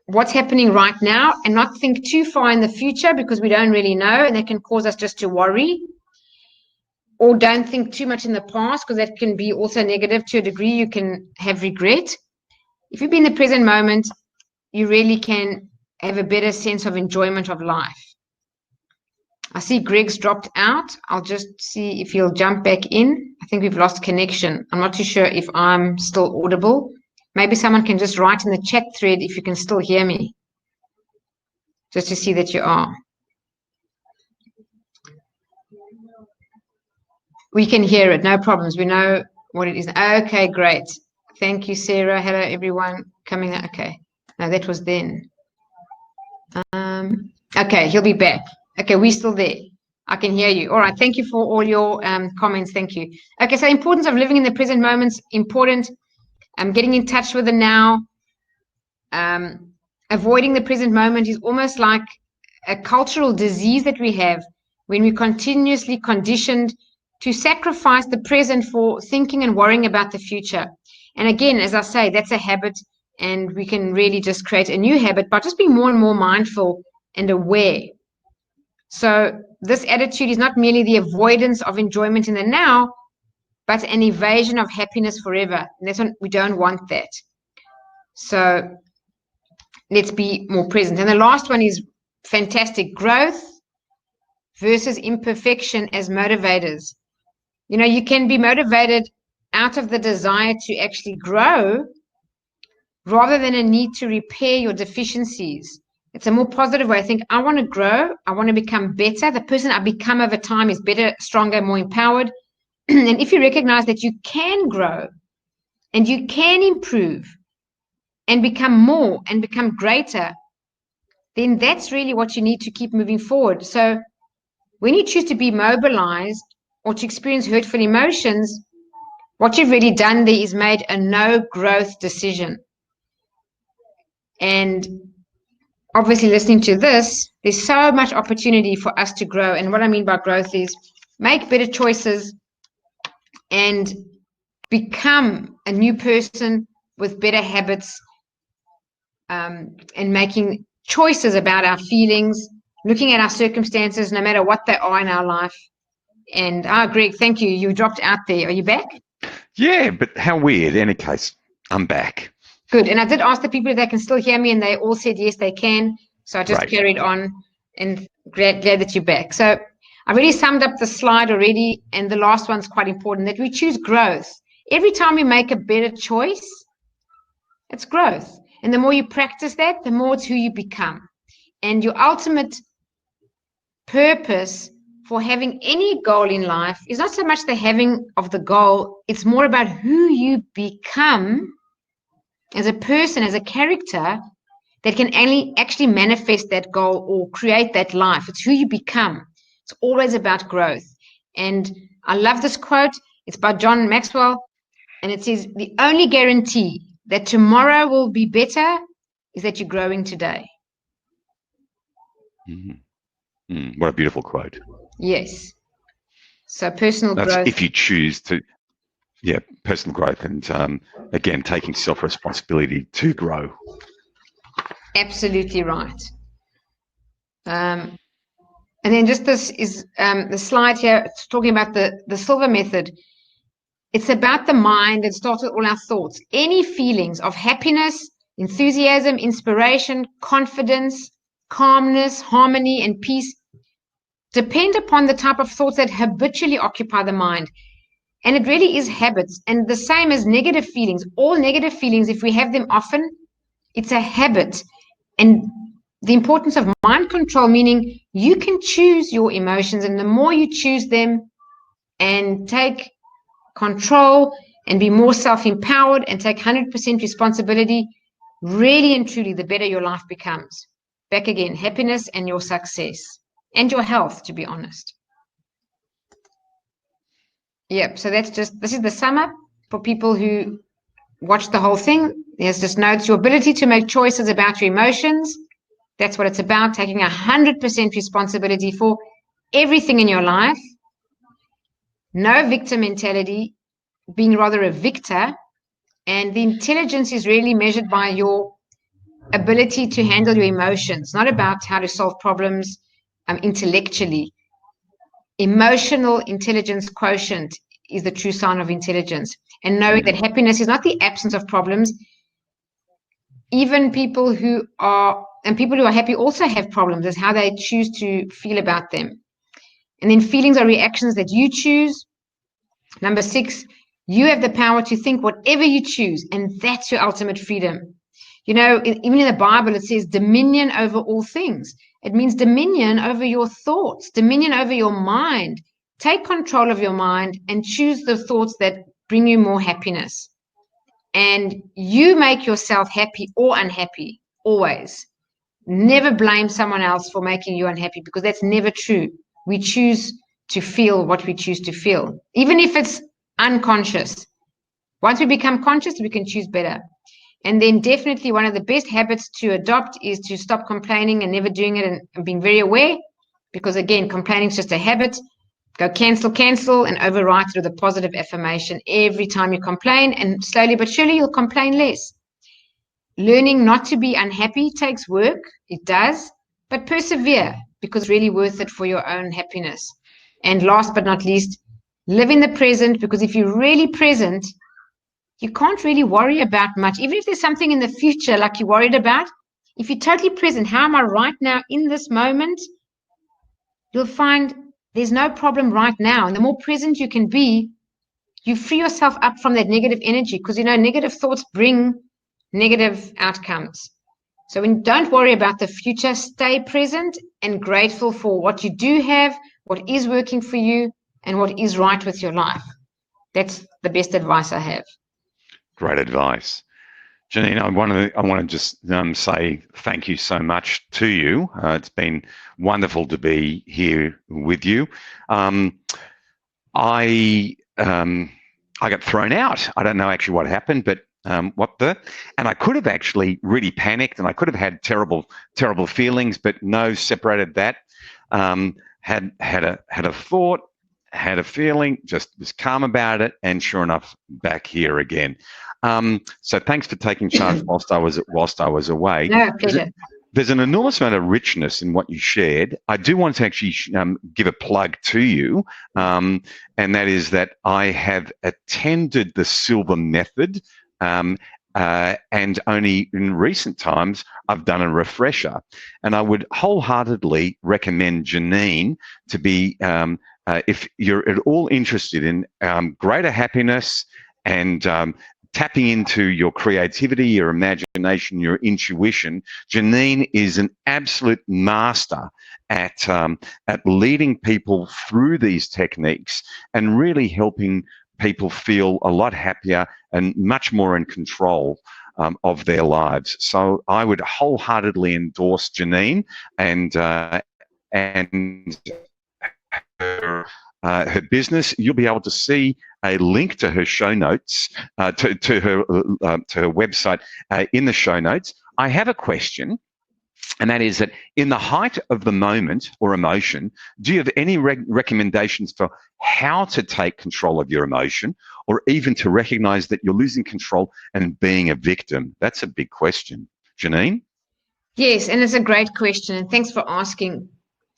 what's happening right now and not think too far in the future, because we don't really know, and that can cause us just to worry. Or don't think too much in the past, because that can be also negative to a degree. You can have regret. If you be in the present moment, you really can have a better sense of enjoyment of life. I see Greg's dropped out. I'll just see if he'll jump back in. I think we've lost connection. I'm not too sure if I'm still audible. Maybe someone can just write in the chat thread if you can still hear me, just to see that you are. We can hear it, no problems. We know what it is. Okay, great. Thank you, Sarah. Hello, everyone coming. Okay, no, that was then. Okay, he'll be back. Okay, we're still there. I can hear you. All right, thank you for all your comments. Thank you. Okay, so importance of living in the present moments, important. Getting in touch with the now. Avoiding the present moment is almost like a cultural disease that we have when we're continuously conditioned to sacrifice the present for thinking and worrying about the future. And again, as I say, that's a habit, and we can really just create a new habit by just being more and more mindful and aware. So this attitude is not merely the avoidance of enjoyment in the now, but an evasion of happiness forever. And that's what we don't want that. So let's be more present. And the last one is fantastic: growth versus imperfection as motivators. You can be motivated out of the desire to actually grow rather than a need to repair your deficiencies. It's a more positive way. I think I want to grow. I want to become better. The person I become over time is better, stronger, more empowered. And if you recognize that you can grow and you can improve and become more and become greater, then that's really what you need to keep moving forward. So when you choose to be mobilized or to experience hurtful emotions, what you've really done there is made a no growth decision. And obviously, listening to this, there's so much opportunity for us to grow. And what I mean by growth is make better choices and become a new person with better habits, and making choices about our feelings, looking at our circumstances, no matter what they are in our life. And Greg, thank you. You dropped out there. Are you back? Yeah, but how weird. In any case, I'm back. Good. And I did ask the people if they can still hear me, and they all said yes, they can. So I just carried on, and glad that you're back. So I really summed up the slide already, and the last one's quite important, that we choose growth. Every time we make a better choice, it's growth. And the more you practice that, the more it's who you become. And your ultimate purpose for having any goal in life is not so much the having of the goal, it's more about who you become as a person, as a character that can actually manifest that goal or create that life. It's who you become. It's always about growth. And I love this quote. It's by John Maxwell, and it says, the only guarantee that tomorrow will be better is that you're growing today. What a beautiful quote. Yes. So personal That's growth. if you choose to, personal growth, and again, taking self-responsibility to grow. Absolutely right. And then just this is the slide here. It's talking about the silver method. It's about the mind. It starts with all our thoughts. Any feelings of happiness, enthusiasm, inspiration, confidence, calmness, harmony, and peace depend upon the type of thoughts that habitually occupy the mind. And it really is habits. And the same as negative feelings. All negative feelings, if we have them often, it's a habit. And the importance of mind control, meaning you can choose your emotions, and the more you choose them and take control and be more self-empowered and take 100% responsibility, really and truly, the better your life becomes. Back again, happiness and your success and your health, to be honest. Yep. So this is the sum up for people who watch the whole thing. There's just notes, your ability to make choices about your emotions. That's what it's about, taking 100% responsibility for everything in your life. No victim mentality, being rather a victor. And the intelligence is really measured by your ability to handle your emotions, not about how to solve problems intellectually. Emotional intelligence quotient is the true sign of intelligence. And knowing that happiness is not the absence of problems. Even people who are happy also have problems. It's how they choose to feel about them. And then feelings are reactions that you choose. Number 6, you have the power to think whatever you choose, and that's your ultimate freedom. You know, even in the Bible, it says dominion over all things. It means dominion over your thoughts, dominion over your mind. Take control of your mind and choose the thoughts that bring you more happiness. And you make yourself happy or unhappy, always. Never blame someone else for making you unhappy, because that's never true. We choose to feel what we choose to feel, even if it's unconscious. Once we become conscious, we can choose better. And then definitely one of the best habits to adopt is to stop complaining and never doing it, and being very aware, because again, complaining is just a habit. Go cancel, and overwrite it with a positive affirmation every time you complain, and slowly but surely you'll complain less. Learning not to be unhappy takes work. It does, but persevere, because it's really worth it for your own happiness. And last but not least, live in the present, because if you're really present, you can't really worry about much. Even if there's something in the future like you're worried about, if you're totally present, how am I right now in this moment? You'll find there's no problem right now. And the more present you can be, you free yourself up from that negative energy, because negative thoughts bring negative outcomes. So don't worry about the future, stay present and grateful for what you do have, what is working for you, and what is right with your life. That's the best advice I have. Great advice. Janine, I want to just say thank you so much to you. It's been wonderful to be here with you. I got thrown out. I don't know actually what happened, but and I could have actually really panicked, and I could have had terrible feelings, but no, separated that. Had a thought, had a feeling, just was calm about it, and sure enough, back here again. So thanks for taking charge whilst I was away. No, pleasure. There's an enormous amount of richness in what you shared. I do want to actually give a plug to you, and that is that I have attended the Silver Method, and only in recent times I've done a refresher. And I would wholeheartedly recommend Janine to be, if you're at all interested in greater happiness and tapping into your creativity, your imagination, your intuition. Janine is an absolute master at leading people through these techniques and really helping people feel a lot happier and much more in control of their lives. So I would wholeheartedly endorse Janine and her business. You'll be able to see a link to her show notes, to her website in the show notes. I have a question, and that is that in the height of the moment or emotion, do you have any recommendations for how to take control of your emotion, or even to recognize that you're losing control and being a victim? That's a big question. Janine? Yes, and it's a great question, and thanks for asking.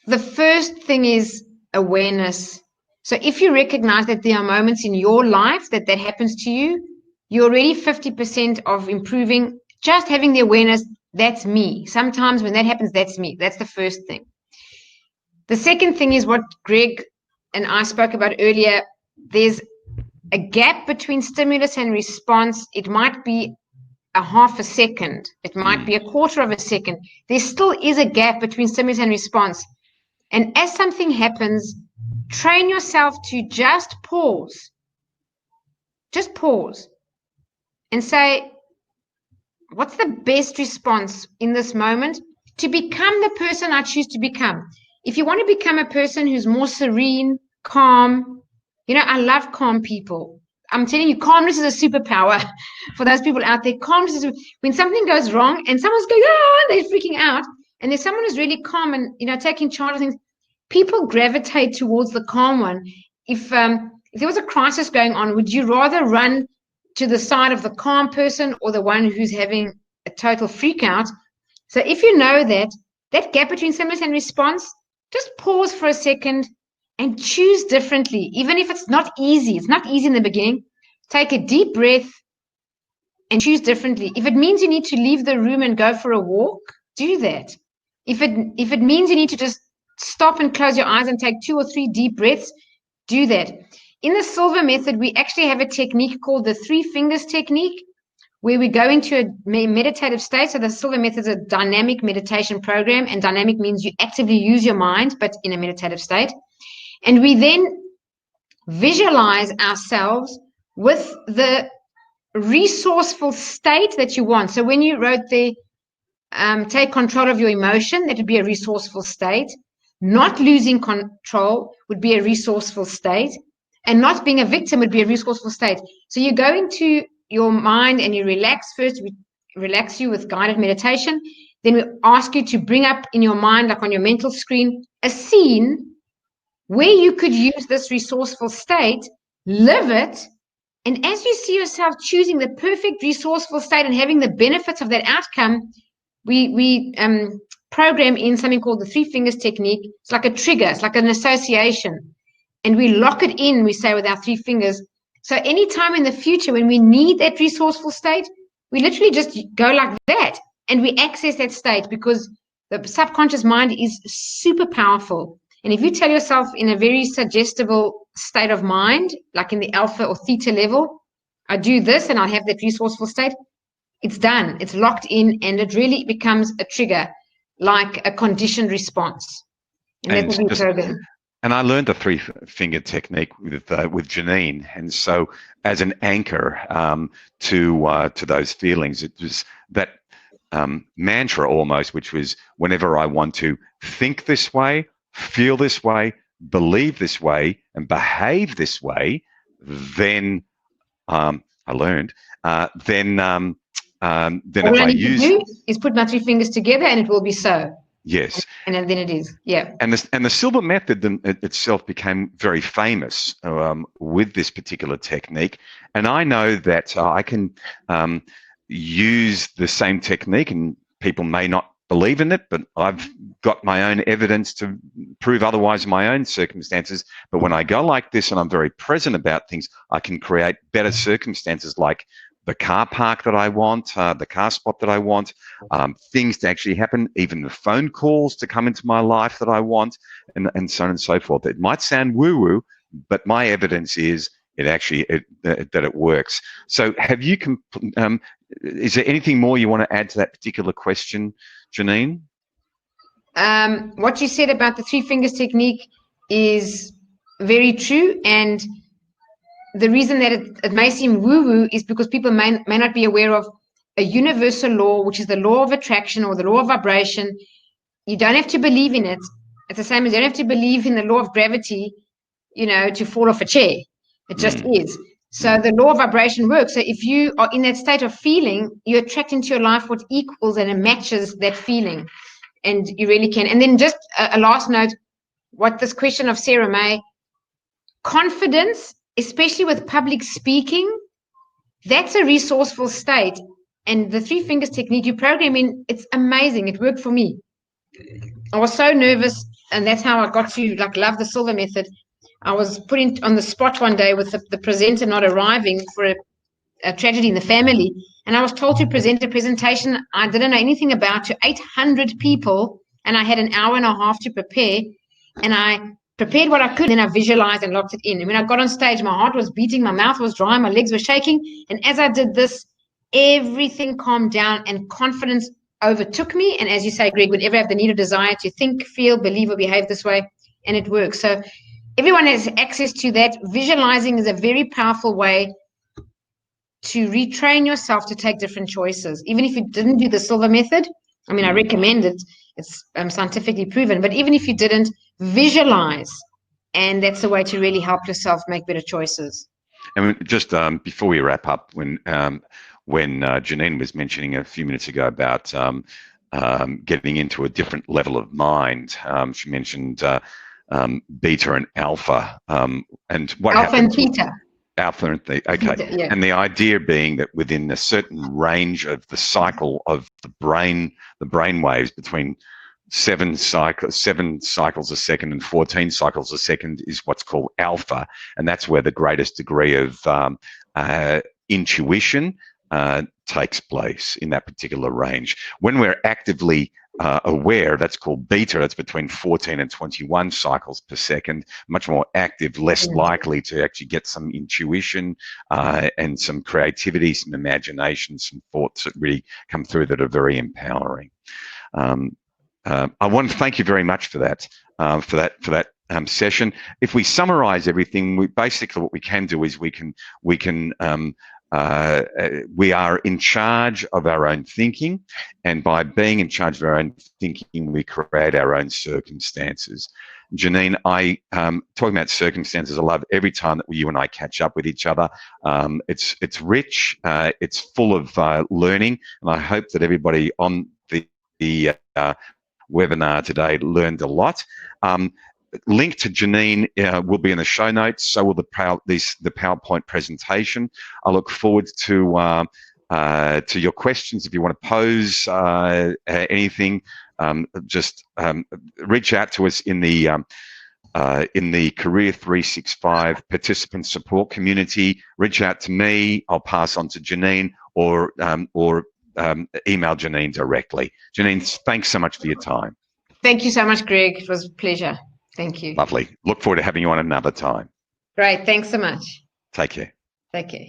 The first thing is awareness. So if you recognize that there are moments in your life that happens to you, you're already 50% of improving. Just having the awareness, that's me. Sometimes when that happens, that's me. That's the first thing. The second thing is what Greg and I spoke about earlier. There's a gap between stimulus and response. It might be a half a second. It might be a quarter of a second. There still is a gap between stimulus and response. And as something happens, train yourself to just pause. Just pause and say, what's the best response in this moment to become the person I choose to become? If you want to become a person who's more serene, calm, I love calm people. I'm telling you, calmness is a superpower for those people out there. Calmness is when something goes wrong and someone's going, they're freaking out, and there's someone who's really calm and taking charge of things. People gravitate towards the calm one. If there was a crisis going on, would you rather run to the side of the calm person or the one who's having a total freak out? So if you know that gap between stimulus and response, just pause for a second and choose differently. Even if it's not easy in the beginning, take a deep breath and choose differently. If it means you need to leave the room and go for a walk, do that. If it means you need to just stop and close your eyes and take 2 or 3 deep breaths, do that. In the Silver Method, we actually have a technique called the 3 fingers technique, where we go into a meditative state. So the Silver Method is a dynamic meditation program, and dynamic means you actively use your mind, but in a meditative state. And we then visualize ourselves with the resourceful state that you want. So when you wrote there, take control of your emotion, that would be a resourceful state. Not losing control would be a resourceful state, and not being a victim would be a resourceful state. So you go into your mind and you relax first. We relax you with guided meditation. Then we ask you to bring up in your mind, like on your mental screen, a scene where you could use this resourceful state, live it, and as you see yourself choosing the perfect resourceful state and having the benefits of that outcome, we program in something called the 3 fingers technique. It's like a trigger. It's like an association. And we lock it in, we say, with our 3 fingers. So anytime in the future when we need that resourceful state, we literally just go like that and we access that state, because the subconscious mind is super powerful. And if you tell yourself in a very suggestible state of mind, like in the alpha or theta level, I do this and I'll have that resourceful state, it's done. It's locked in, and it really becomes a trigger, like a conditioned response. And that will be programmed. And I learned the 3 finger technique with Janine, and so as an anchor to those feelings, it was that mantra almost, which was whenever I want to think this way, feel this way, believe this way, and behave this way, then I learned then if I use is put my 3 fingers together, and it will be so. Yes. And then it is, yeah. And the silver method itself became very famous with this particular technique. And I know that I can use the same technique, and people may not believe in it, but I've got my own evidence to prove otherwise in my own circumstances. But when I go like this and I'm very present about things, I can create better circumstances, like the car park that I want, the car spot that I want, things to actually happen, even the phone calls to come into my life that I want, and so on and so forth. It might sound woo-woo, but my evidence is that it works. So have you, is there anything more you want to add to that particular question, Janine? What you said about the 3 fingers technique is very true. And the reason that it may seem woo-woo is because people may not be aware of a universal law, which is the law of attraction or the law of vibration. You don't have to believe in it. It's the same as you don't have to believe in the law of gravity, to fall off a chair. It just is. So the law of vibration works. So if you are in that state of feeling, you attract into your life what equals and it matches that feeling. And you really can. And then just a last note, what this question of Sarah May, confidence, especially with public speaking, that's a resourceful state. And the 3 fingers technique you program in, it's amazing. It worked for me. I was so nervous, and that's how I got to love the silver method. I was put on the spot one day with the presenter not arriving for a tragedy in the family, and I was told to present a presentation I didn't know anything about to 800 people, and I had an hour and a half to prepare, and I prepared what I could, and I visualized and locked it in. And when I got on stage, my heart was beating, my mouth was dry, my legs were shaking, and as I did this, everything calmed down and confidence overtook me. And as you say, Greg, whenever I have the need or desire to think, feel, believe, or behave this way, and it works. So everyone has access to that. Visualizing is a very powerful way to retrain yourself to take different choices. Even if you didn't do the silver method, I mean, I recommend it. It's scientifically proven. But even if you didn't, visualize. And that's the way to really help yourself make better choices. And just before we wrap up, when Janine was mentioning a few minutes ago about getting into a different level of mind, she mentioned beta and alpha. And what alpha happens? And theta. Alpha and theta. Okay. Theta, yeah. And the idea being that within a certain range of the cycle of the brain waves between 7 cycles a second and 14 cycles a second is what's called alpha, and that's where the greatest degree of intuition takes place in that particular range. When we're actively aware, that's called beta. That's between 14 and 21 cycles per second, much more active, less likely to actually get some intuition and some creativity, some imagination, some thoughts that really come through that are very empowering. I want to thank you very much for that session. If we summarize everything, basically what we can do is we are in charge of our own thinking, and by being in charge of our own thinking, we create our own circumstances. Janine, talking about circumstances, I love every time that you and I catch up with each other. It's rich, it's full of learning, and I hope that everybody on the webinar today learned a lot. Link to Janine will be in the show notes. So will the PowerPoint presentation. I look forward to your questions. If you want to pose anything, just reach out to us in the Career 365 participant support community. Reach out to me. I'll pass on to Janine, or email Janine directly. Janine, thanks so much for your time. Thank you so much, Greg. It was a pleasure. Thank you. Lovely. Look forward to having you on another time. Great. Thanks so much. Take care. Take care.